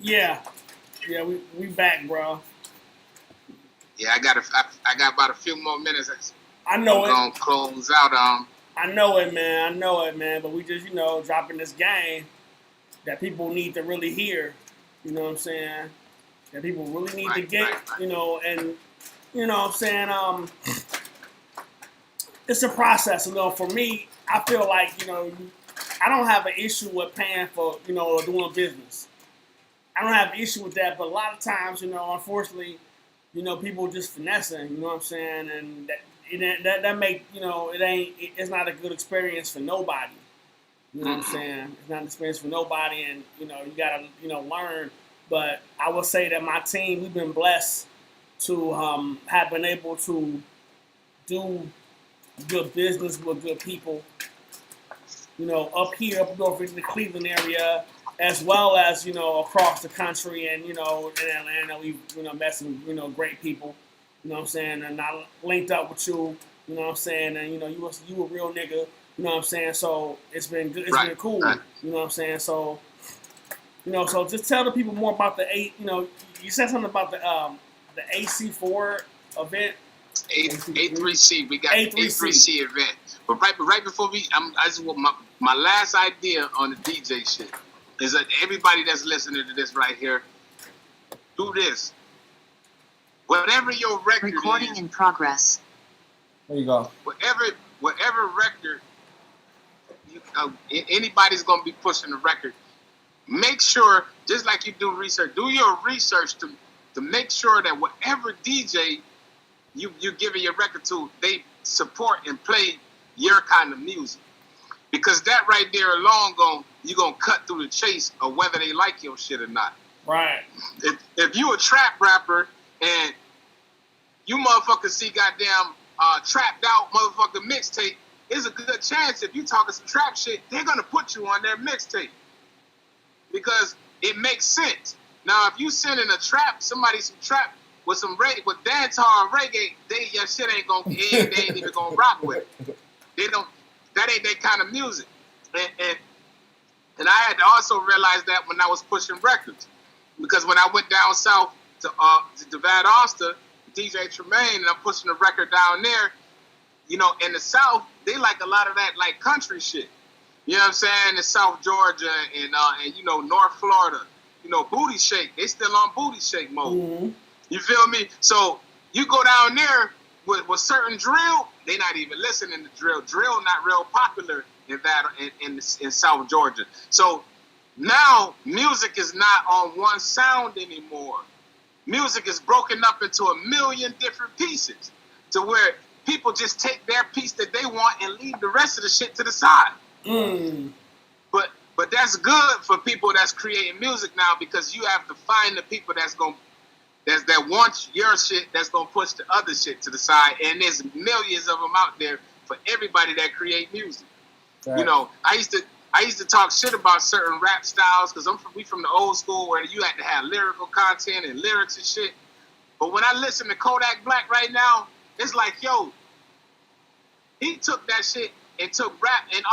Speaker 2: Yeah, we back, bro.
Speaker 3: Yeah, I got about a few more minutes.
Speaker 2: I know
Speaker 3: I'm gonna close out on.
Speaker 2: I know it, man. But we just, dropping this game that people need to really hear. You know what I'm saying? That people really need to get, and you know what I'm saying? It's a process, For me, I feel like, I don't have an issue with paying for, doing business. I don't have an issue with that, but a lot of times, unfortunately, people just finessing, you know what I'm saying? And that make, it's not a good experience for nobody. You know what I'm saying? It's not an experience for nobody, and, you gotta, learn. But I will say that my team, we've been blessed to have been able to do good business with good people, up here, up north in the Cleveland area, as well as, across the country and, in Atlanta, we've, met some, great people, you know what I'm saying, and I linked up with you, you know what I'm saying, and, you a real nigga, you know what I'm saying, so it's been good, it's been cool, you know what I'm saying, so, so just tell the people more about the you said something about the AC4 event.
Speaker 3: A3C, we got A3C event. But right before I just want my last idea on the DJ shit is that everybody that's listening to this right here, do this. Whatever your record
Speaker 4: recording
Speaker 3: is,
Speaker 4: in progress.
Speaker 1: There you go.
Speaker 3: Whatever record, anybody's gonna be pushing the record. Make sure, just like you do research, do your research to make sure that whatever DJ you're giving your record to, they support and play your kind of music. Because that right there alone, you're going to cut through the chase of whether they like your shit or not.
Speaker 2: Right.
Speaker 3: If you a trap rapper and you motherfuckers see goddamn trapped out motherfucking mixtape, there's a good chance if you talking some trap shit, they're going to put you on their mixtape. Because it makes sense. Now, if you sending somebody some trap, with dancehall and reggae, your shit ain't they ain't even gonna rock with it. That ain't their kind of music. And I had to also realize that when I was pushing records. Because when I went down south to Van Oster, DJ Tremaine, and I'm pushing a record down there, in the South, they like a lot of that like country shit. You know what I'm saying? In South Georgia and North Florida, Booty Shake, they still on Booty Shake mode. Mm-hmm. You feel me? So you go down there with certain drill, they not even listening to drill. Drill not real popular in South Georgia. So now music is not on one sound anymore. Music is broken up into a million different pieces to where people just take their piece that they want and leave the rest of the shit to the side. Mm. But that's good for people that's creating music now, because you have to find the people that wants your shit, that's gonna push the other shit to the side, and there's millions of them out there for everybody that create music. Right. I used to talk shit about certain rap styles because we from the old school where you had to have lyrical content and lyrics and shit. But when I listen to Kodak Black right now, it's like, yo, he took that shit and took rap and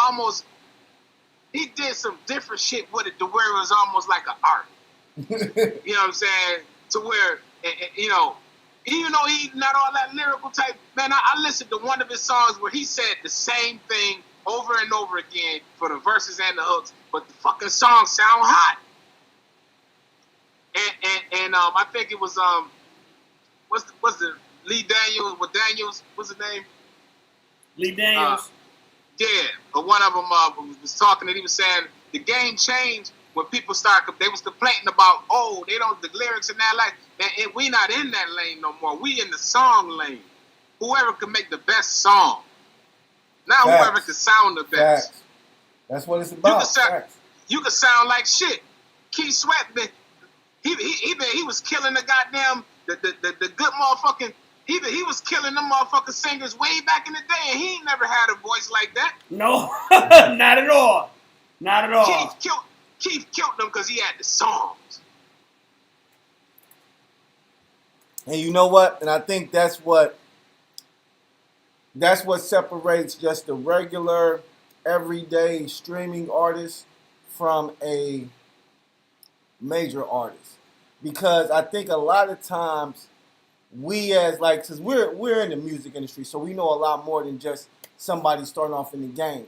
Speaker 3: he did some different shit with it to where it was almost like an art. You know what I'm saying? To where, even though he's not all that lyrical type, man, I listened to one of his songs where he said the same thing over and over again for the verses and the hooks, but the fucking song sound hot. And I think it was what's the Lee Daniels? What's the name?
Speaker 2: Lee Daniels.
Speaker 3: Yeah, but one of them was talking and he was saying the game changed when people they was complaining about, the lyrics in that lane. And we not in that lane no more. We in the song lane. Whoever can make the best song. Not whoever can sound the best.
Speaker 1: Facts. That's what it's about.
Speaker 3: You can sound like shit. Keith Sweat, he was killing the goddamn the good motherfucking. He was killing them motherfucking singers way back in the day, and he ain't never had a voice like that.
Speaker 2: No, not at all. Not at all.
Speaker 3: Keith killed them because he had the songs.
Speaker 1: And you know what? And I think that's what separates just the regular, everyday streaming artist from a major artists, because I think a lot of times we as like, cause we're in the music industry, so we know a lot more than just somebody starting off in the game.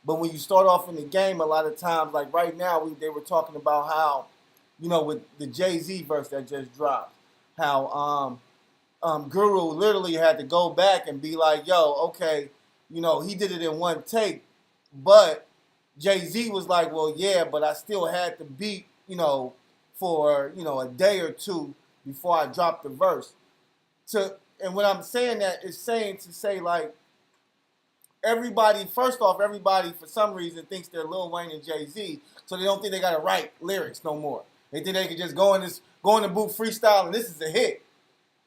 Speaker 1: But when you start off in the game, a lot of times, like right now, they were talking about how, with the Jay-Z verse that just dropped, how Guru literally had to go back and be like, yo, okay, he did it in one take, but Jay-Z was like, well, yeah, but I still had the beat, for, a day or two before I dropped the verse. And when I'm saying that, it's saying to say, like, everybody for some reason thinks they're Lil Wayne and Jay-Z, so they don't think they gotta write lyrics no more. They think they can just go in the booth freestyle and this is a hit.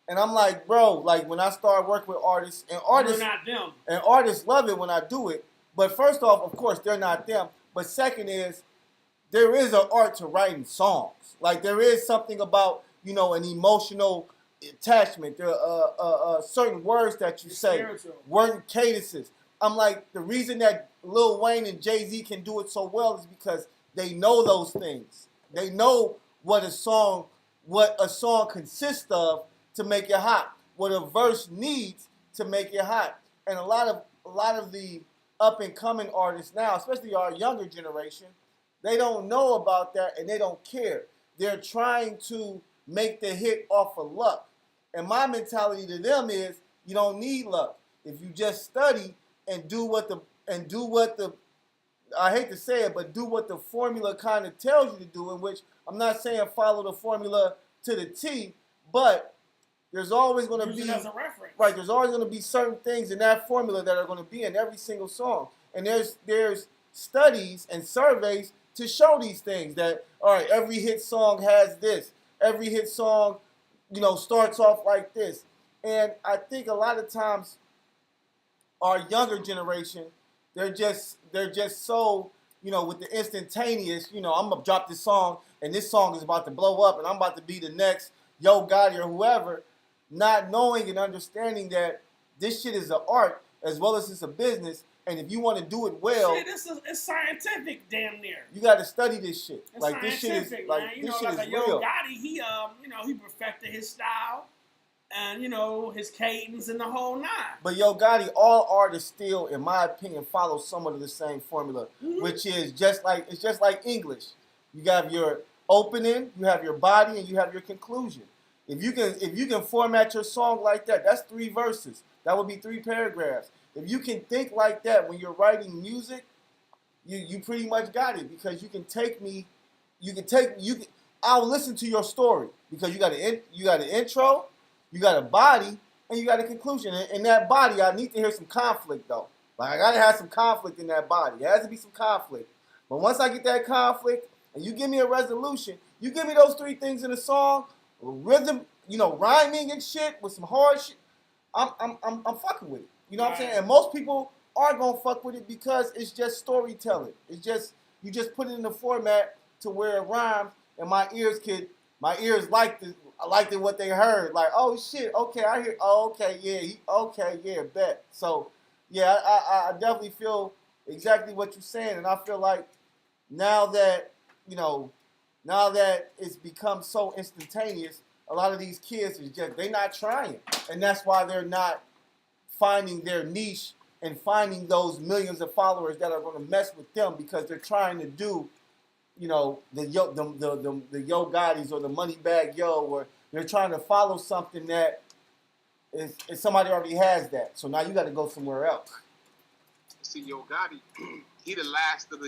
Speaker 1: And I'm like, bro, like when I start working with artists,
Speaker 2: You're not them.
Speaker 1: And artists love it when I do it. But first off, of course, they're not them. But second is, there is an art to writing songs. Like there is something about, an emotional attachment. There are certain words that you say, word cadences. I'm like, the reason that Lil Wayne and Jay-Z can do it so well is because they know those things. They know what a song consists of to make it hot, what a verse needs to make it hot. And a lot of the up and coming artists now, especially our younger generation, they don't know about that and they don't care. They're trying to make the hit off of luck. And my mentality to them is, you don't need luck. If you just study and do what the I hate to say it, but do what the formula kind of tells you to do, in which I'm not saying follow the formula to the T, but there's always going to be,
Speaker 2: as a reference.
Speaker 1: Right, there's always going to be certain things in that formula that are going to be in every single song. And there's studies and surveys to show these things that, all right, every hit song has this. Every hit song, starts off like this. And I think a lot of times our younger generation, they're just so, with the instantaneous, I'm going to drop this song and this song is about to blow up and I'm about to be the next Yo Gotti or whoever, not knowing and understanding that this shit is an art as well as it's a business. And if you want to do it well,
Speaker 2: shit, it's scientific, damn near.
Speaker 1: You got to study this shit.
Speaker 2: It's
Speaker 1: like this shit is like
Speaker 2: man.
Speaker 1: This shit
Speaker 2: like
Speaker 1: is
Speaker 2: a Yo
Speaker 1: real.
Speaker 2: Gotti, he perfected his style, and his cadence and the whole nine.
Speaker 1: But Yo Gotti, all artists still, in my opinion, follow somewhat of the same formula, which is just like English. You have your opening, you have your body, and you have your conclusion. If you can format your song like that, that's 3 verses. That would be 3 paragraphs. If you can think like that when you're writing music, you pretty much got it, because I'll listen to your story because you got an intro, you got a body, and you got a conclusion. And in that body, I need to hear some conflict though. Like I gotta have some conflict in that body. There has to be some conflict. But once I get that conflict and you give me a resolution, you give me those 3 things in a song, rhythm, rhyming and shit with some hard shit, I'm fucking with it. You know what I'm saying? And most people aren't gonna fuck with it because it's just storytelling. It's just, you just put it in the format to where it rhymes, and my ears liked it what they heard. Like, oh shit, okay, I hear, oh okay, yeah, bet. So yeah, I definitely feel exactly what you're saying, and I feel like now that it's become so instantaneous, a lot of these kids they're not trying, and that's why they're not finding their niche and finding those millions of followers that are going to mess with them, because they're trying to do, the Yo Gottis or the Moneybag Yo, or they're trying to follow something that is somebody already has that. So now you got to go somewhere else.
Speaker 3: See, Yo Gotti, he the last of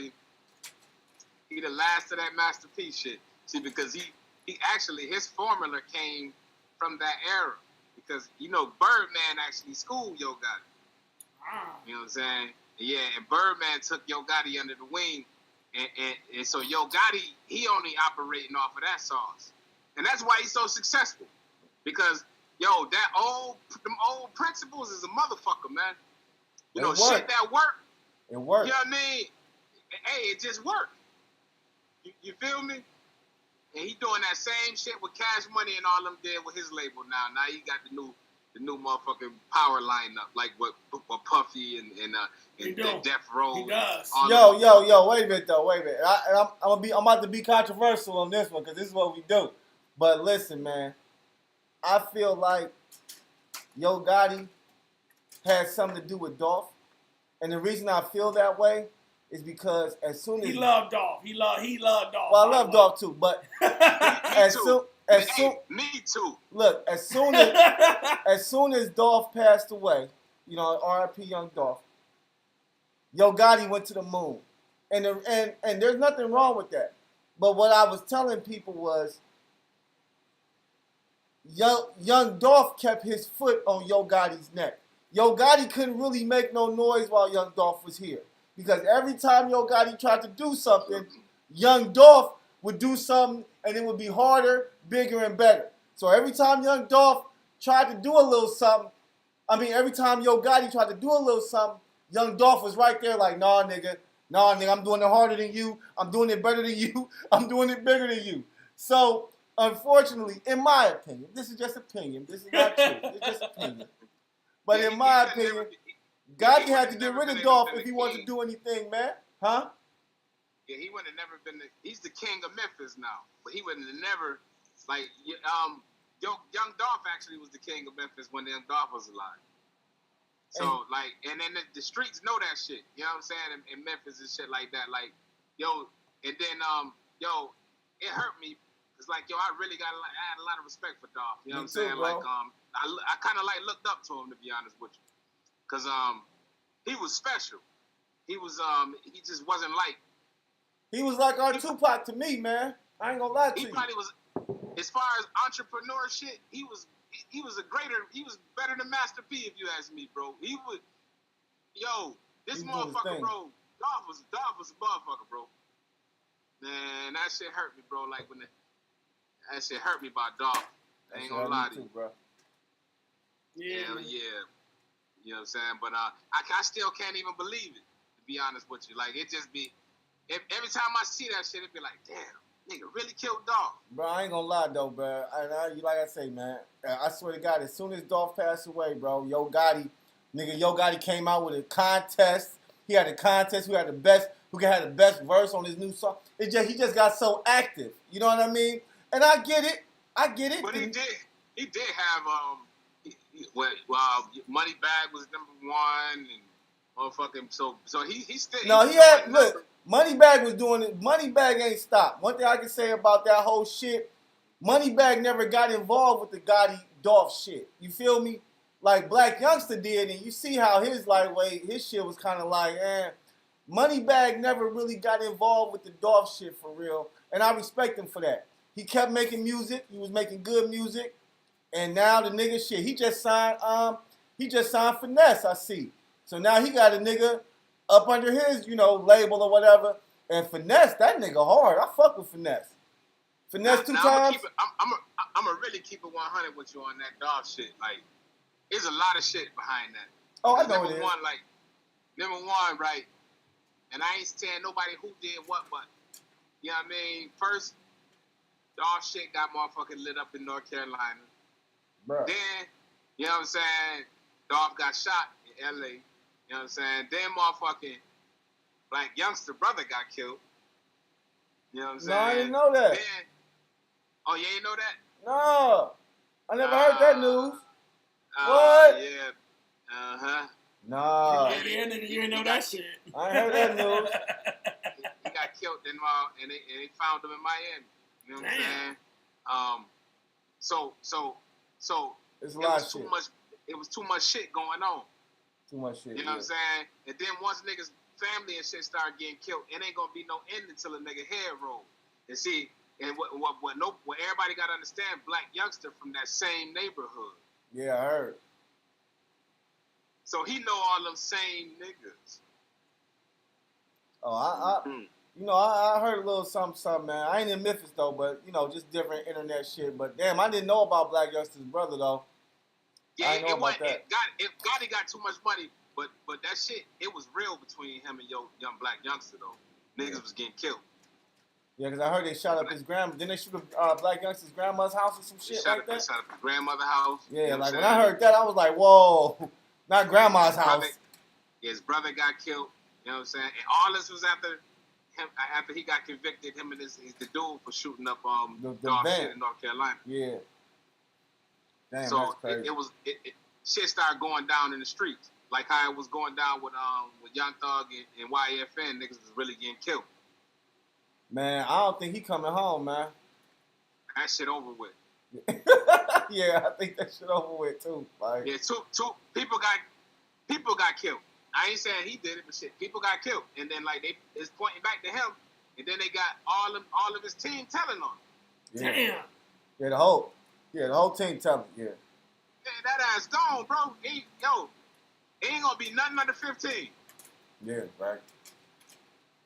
Speaker 3: that masterpiece shit. See, because he actually, his formula came from that era. Because, Birdman actually schooled Yo Gotti. You know what I'm saying? Yeah, and Birdman took Yo Gotti under the wing. And so Yo Gotti, he only operating off of that sauce. And that's why he's so successful. Because, them old principles is a motherfucker, man. Shit that work.
Speaker 1: It worked.
Speaker 3: You know what I mean? Hey, it just worked. You feel me? And he doing that same shit with Cash Money and all them did with his label now. Now he got the new new motherfucking power lineup, like what Puffy and Death Row.
Speaker 2: He does.
Speaker 1: Yo, wait a minute. I'm about to be controversial on this one because this is what we do. But listen, man, I feel like Yo Gotti has something to do with Dolph, and the reason I feel that way is because as soon as
Speaker 2: he loved Dolph, he loved Dolph.
Speaker 1: Well, I love Dolph too, but
Speaker 3: me too.
Speaker 1: Look, as soon as Dolph passed away, you know, R.I.P. Young Dolph, Yo Gotti went to the moon, and there's nothing wrong with that. But what I was telling people was, Young Dolph kept his foot on Yo Gotti's neck. Yo Gotti couldn't really make no noise while Young Dolph was here, because every time Yo Gotti tried to do something, Young Dolph would do something, and it would be harder, bigger, and better. So every time Young Dolph tried to do a little something, every time Yo Gotti tried to do a little something, Young Dolph was right there like, nah, nigga, I'm doing it harder than you. I'm doing it better than you. I'm doing it bigger than you. So, unfortunately, in my opinion, this is just opinion. This is not true. It's just opinion. But in my opinion, Gotti had to get rid of Dolph if he wanted to do anything, man. Huh?
Speaker 3: Yeah, he would have never been. He's the king of Memphis now, but he would have never, like, Young Dolph actually was the king of Memphis when Young Dolph was alive. So, and then the streets know that shit. You know what I'm saying? In Memphis and shit like that. Like, and then, it hurt me. It's like, I really I had a lot of respect for Dolph. You know what I'm saying?
Speaker 1: Bro.
Speaker 3: Like, I kind of, looked up to him, to be honest with you. Because, he was special. He was, he just wasn't like.
Speaker 1: He was like our Tupac to me, man. I ain't gonna lie to you.
Speaker 3: He probably was, as far as entrepreneur shit, he was better than Master P, if you ask me, bro. This motherfucker, bro, Dolph was a motherfucker, bro. Man, that shit hurt me, bro. Like, that shit hurt me about Dolph. I ain't gonna lie to you,
Speaker 1: bro.
Speaker 2: Yeah.
Speaker 3: Hell yeah. You know what I'm saying? But I still can't even believe it, to be honest with you. Like, it just be, every time I see that shit, it be like, damn, nigga really killed Dolph.
Speaker 1: Bro, I ain't gonna lie though, bro. Like I say, man, I swear to God, as soon as Dolph passed away, bro, Yo Gotti came out with a contest. He had a contest who had the best verse on his new song. He just got so active. You know what I mean? And I get it.
Speaker 3: But he did have Moneybag was #1 and motherfucking so he still.
Speaker 1: No, he had look. Moneybag was doing it. Moneybag ain't stopped. One thing I can say about that whole shit, Moneybag never got involved with the Gotti Dolph shit. You feel me? Like Black Youngster did, and you see how his shit was kind of like, Moneybag never really got involved with the Dolph shit for real, and I respect him for that. He kept making music. He was making good music, and now the nigga shit. He just signed Finesse. I see. So now he got a nigga up under his, label or whatever. And Finesse, that nigga hard. I fuck with Finesse. Finesse two times.
Speaker 3: I'm gonna really keep it 100 with you on that Dolph shit. Like, there's a lot of shit behind that.
Speaker 1: Oh, I know it is.
Speaker 3: Number one, right? And I ain't saying nobody who did what, but, you know what I mean? First, Dolph shit got motherfucking lit up in North Carolina.
Speaker 1: Bruh.
Speaker 3: Then, you know what I'm saying? Dolph got shot in L.A. You know what I'm saying? Then motherfucking Black Youngster brother got killed. You know what I'm saying?
Speaker 1: No, I didn't know that.
Speaker 3: Then, oh, you ain't know that?
Speaker 1: No. I never heard that news. What?
Speaker 3: Yeah. Uh-huh.
Speaker 1: Nah.
Speaker 2: Yeah, nigga, you ain't know that shit.
Speaker 1: I ain't heard that news.
Speaker 3: He got killed and they found him in Miami. You know what I'm saying? So
Speaker 1: it's a lot of shit.
Speaker 3: It was too much shit going on.
Speaker 1: Too much shit.
Speaker 3: You know what I'm saying? And then once niggas family and shit start getting killed, it ain't gonna be no end until a nigga head roll. And see, and what everybody gotta understand, Black Youngster from that same neighborhood.
Speaker 1: Yeah, I heard.
Speaker 3: So he know all them same niggas.
Speaker 1: Oh, I heard a little something, man. I ain't in Memphis though, but just different internet shit. But damn, I didn't know about Black Youngster's brother though.
Speaker 3: Yeah,
Speaker 1: I know about that.
Speaker 3: Gotti got too much money, but that shit, it was real between him and Young Black Youngster though. Niggas was getting killed.
Speaker 1: Yeah, because I heard they shot up his grandma. Didn't they shoot a black youngster's grandma's house or some shit like that?
Speaker 3: Shot up his grandmother's house.
Speaker 1: Yeah,
Speaker 3: you know
Speaker 1: like when I heard that, I was like, whoa, not grandma's house.
Speaker 3: His brother got killed. You know what I'm saying? And all this was after him, after he got convicted. Him and the dude for shooting up
Speaker 1: the
Speaker 3: dog
Speaker 1: van.
Speaker 3: shit in North Carolina.
Speaker 1: Yeah. Damn,
Speaker 3: so
Speaker 1: that's crazy.
Speaker 3: Shit started going down in the streets, like how it was going down with Young Thug and YFN. Niggas was really getting killed.
Speaker 1: Man, I don't think he coming home, man.
Speaker 3: That shit over with.
Speaker 1: Yeah, I think that shit over with too. Like,
Speaker 3: yeah, two people got killed. I ain't saying he did it, but shit, people got killed, and then like it's pointing back to him, and then they got all of his team telling on him.
Speaker 1: Yeah.
Speaker 2: Damn.
Speaker 1: Yeah, the whole team telling. Yeah.
Speaker 3: Yeah, that ass gone, bro. He ain't gonna be nothing under 15.
Speaker 1: Yeah, right.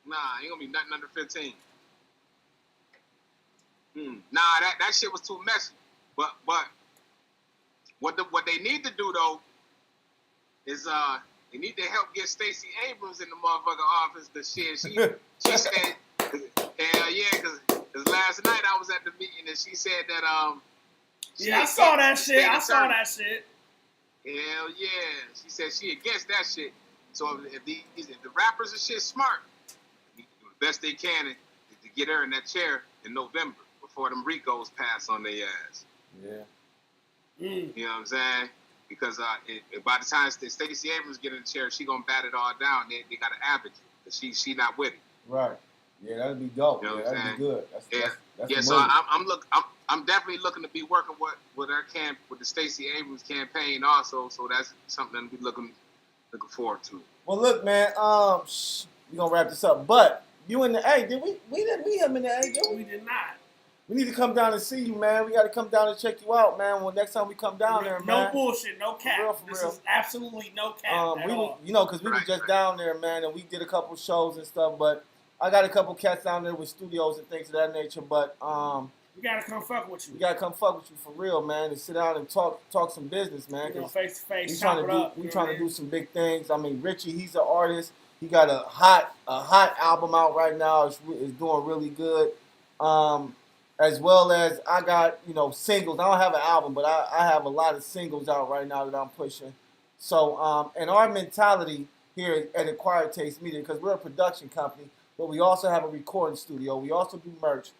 Speaker 3: Nah, ain't gonna be nothing under 15. Nah, that shit was too messy. But what they need to do though is they need to help get Stacey Abrams in the motherfucking office. The shit she said, hell yeah, because last night I was at the meeting and she said that
Speaker 2: I saw that shit.
Speaker 3: Hell yeah, she said she against that shit. So if the rappers and shit smart, the best they can is to get her in that chair in November before them Ricos pass on their ass.
Speaker 1: Yeah.
Speaker 3: You know what I'm saying? Because by the time Stacey Abrams get in the chair, she gonna bat it all down. They got an advocate, because she not with it.
Speaker 1: Right. Yeah, that'd be dope.
Speaker 3: You know
Speaker 1: yeah, that'd be good. That's
Speaker 3: so I'm definitely looking to be working with her with the Stacey Abrams campaign also. So that's something to be looking forward to.
Speaker 1: Well, look, man. We gonna wrap this up. But you in the A? Did we didn't meet him in the A? Did we?
Speaker 2: We did not.
Speaker 1: We need to come down and see you, man. We got to come down and check you out, man. Well, next time we come down there, man.
Speaker 2: No bullshit, no cap.
Speaker 1: For real.
Speaker 2: Is absolutely no cap at all.
Speaker 1: You know, because we were just down there, man, and we did a couple shows and stuff. But I got a couple cats down there with studios and things of that nature. But
Speaker 2: we gotta come fuck with you.
Speaker 1: We gotta come fuck with you for real, man, and sit down and talk some business, man.
Speaker 2: Face to face.
Speaker 1: We trying to do some big things. I mean, Ritchie, he's an artist. He got a hot album out right now. It's doing really good. As well as I got, singles. I don't have an album, but I have a lot of singles out right now that I'm pushing. So, and our mentality here at Acquired Taste Media, because we're a production company, but we also have a recording studio. We also do merch.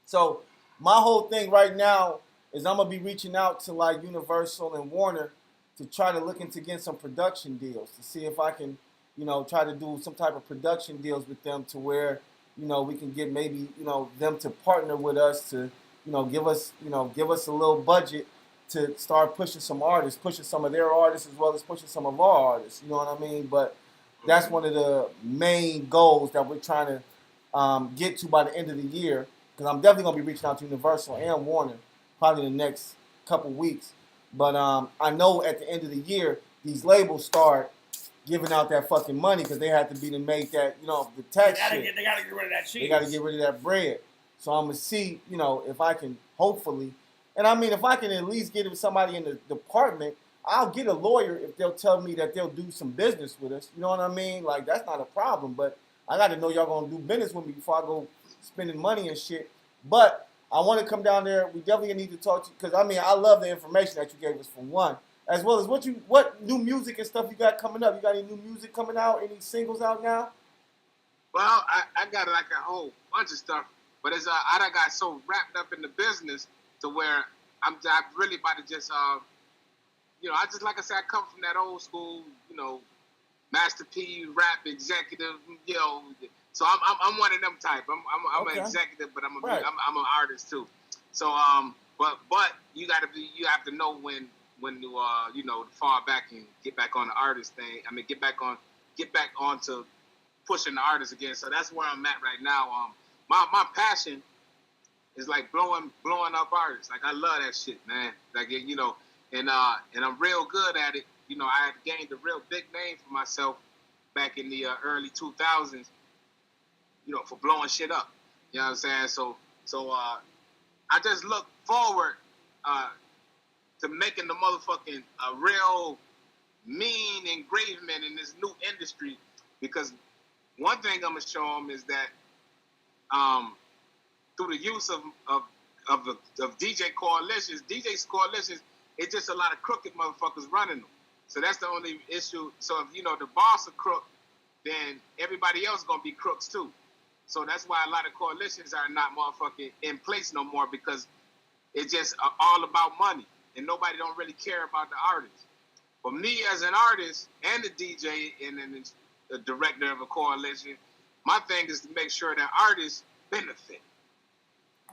Speaker 1: So, my whole thing right now is I'm going to be reaching out to like Universal and Warner to try to look into getting some production deals to see if I can, try to do some type of production deals with them to where, we can get maybe, them to partner with us to, give us a little budget to start pushing some artists, pushing some of their artists as well as pushing some of our artists. You know what I mean? But that's one of the main goals that we're trying to get to by the end of the year. Because I'm definitely going to be reaching out to Universal and Warner probably in the next couple weeks. But I know at the end of the year, these labels start giving out that fucking money because they have to be to make that, the tax shit.
Speaker 2: They got to get rid of that cheese.
Speaker 1: They got to get rid of that bread. So I'm going to see, if I can hopefully, and I mean, if I can at least get somebody in the department, I'll get a lawyer if they'll tell me that they'll do some business with us. You know what I mean? Like, that's not a problem. But I got to know y'all going to do business with me before I go spending money and shit. But I want to come down there. We definitely need to talk to you because, I mean, I love the information that you gave us for one. As well as what new music and stuff you got coming up? You got any new music coming out? Any singles out now?
Speaker 3: Well, I got like a whole bunch of stuff, but I done got so wrapped up in the business to where I'm really about to just I just like I said, I come from that old school, Master P rap executive, So I'm one of them type. I'm an executive, but I'm an artist too. So but you have to know when to fall back and get back on the artist thing. I mean, get back on to pushing the artist again. So that's where I'm at right now. My passion is like blowing up artists. Like I love that shit, man. Like and I'm real good at it. I had gained a real big name for myself back in the early 2000s. For blowing shit up. You know what I'm saying? So I just look forward to making the motherfucking real mean engravement in this new industry, because one thing I'm gonna show them is that through the use of DJ coalitions, it's just a lot of crooked motherfuckers running them. So that's the only issue. So if the boss a crook, then everybody else gonna be crooks too. So that's why a lot of coalitions are not motherfucking in place no more, because it's just all about money and nobody don't really care about the artist. For me as an artist and a DJ and the director of a coalition, my thing is to make sure that artists benefit.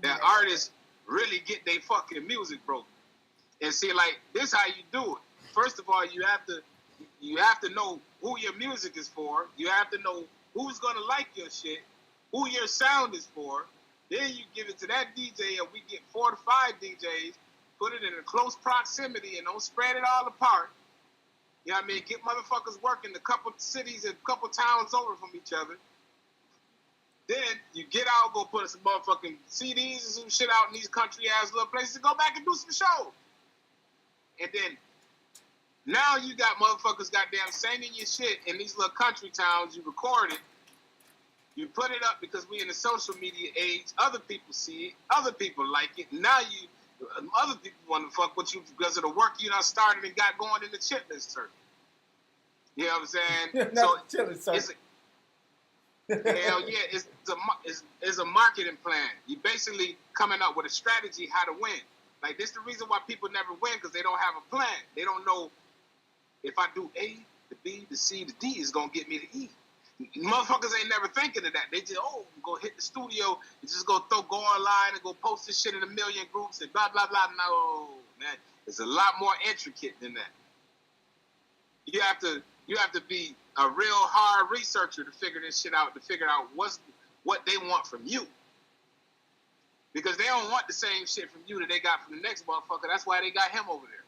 Speaker 3: That artists really get their fucking music broken. And see, like, this how you do it. First of all, you have to know who your music is for. You have to know who's gonna like your shit, who your sound is for. Then you give it to that DJ, and we get 4 to 5 DJs, put it in a close proximity, and don't spread it all apart. You know what I mean? Get motherfuckers working a couple cities and a couple towns over from each other. Then you get out, go put some motherfucking CDs and some shit out in these country ass little places, and go back and do some shows. And then now you got motherfuckers goddamn singing your shit in these little country towns. You record it, you put it up because we in the social media age. Other people see it, other people like it. Now other people want to fuck with you because of the work you done started and got going in the chitlin circuit. You know what I'm saying?
Speaker 1: So it's
Speaker 3: hell yeah, it's a marketing plan. You basically coming up with a strategy how to win. Like, this is the reason why people never win, because they don't have a plan. They don't know, if I do A, the B, the C, the D is going to get me the E. Motherfuckers ain't never thinking of that. They just, go hit the studio and just go online and go post this shit in a million groups and blah, blah, blah. No, man. It's a lot more intricate than that. You have to be a real hard researcher to figure this shit out, to figure out what they want from you. Because they don't want the same shit from you that they got from the next motherfucker. That's why they got him over there.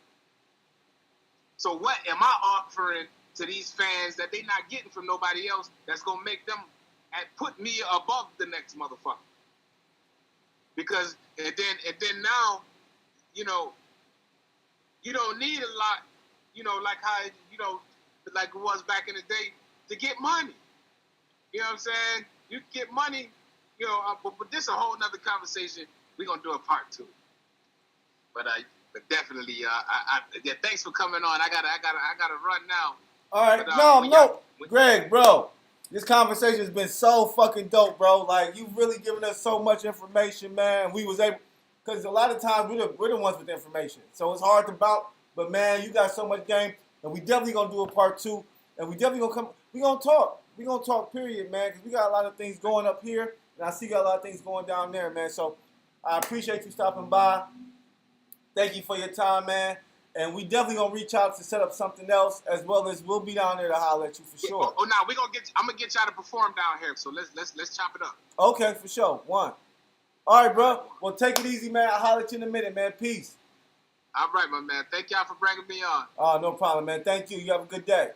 Speaker 3: So what am I offering to these fans that they not getting from nobody else that's going to make them put me above the next motherfucker? Because, and then now, you don't need a lot, like how, like it was back in the day, to get money. You know what I'm saying? You get money, but this is a whole nother conversation. We're going to do a part 2. But definitely, thanks for coming on. I gotta run now.
Speaker 1: All right,
Speaker 3: But,
Speaker 1: Greg, bro, this conversation has been so fucking dope, bro. Like, you've really given us so much information, man. We was able, because a lot of times we're the ones with the information, so it's hard to bout. But man, you got so much game, and we definitely gonna do a part 2, and we definitely gonna come. We gonna talk. We gonna talk, period, man, because we got a lot of things going up here, and I see got a lot of things going down there, man. So I appreciate you stopping by. Thank you for your time, man. And we definitely gonna reach out to set up something else, as well as we'll be down there to holler at you for sure.
Speaker 3: No, I'm gonna get y'all to perform down here. So let's chop it up.
Speaker 1: Okay, for sure. One. All right, bro. Well, take it easy, man. I'll holler at you in a minute, man. Peace.
Speaker 3: All right, my man. Thank y'all for bringing me on.
Speaker 1: Oh, no problem, man. Thank you. You have a good day.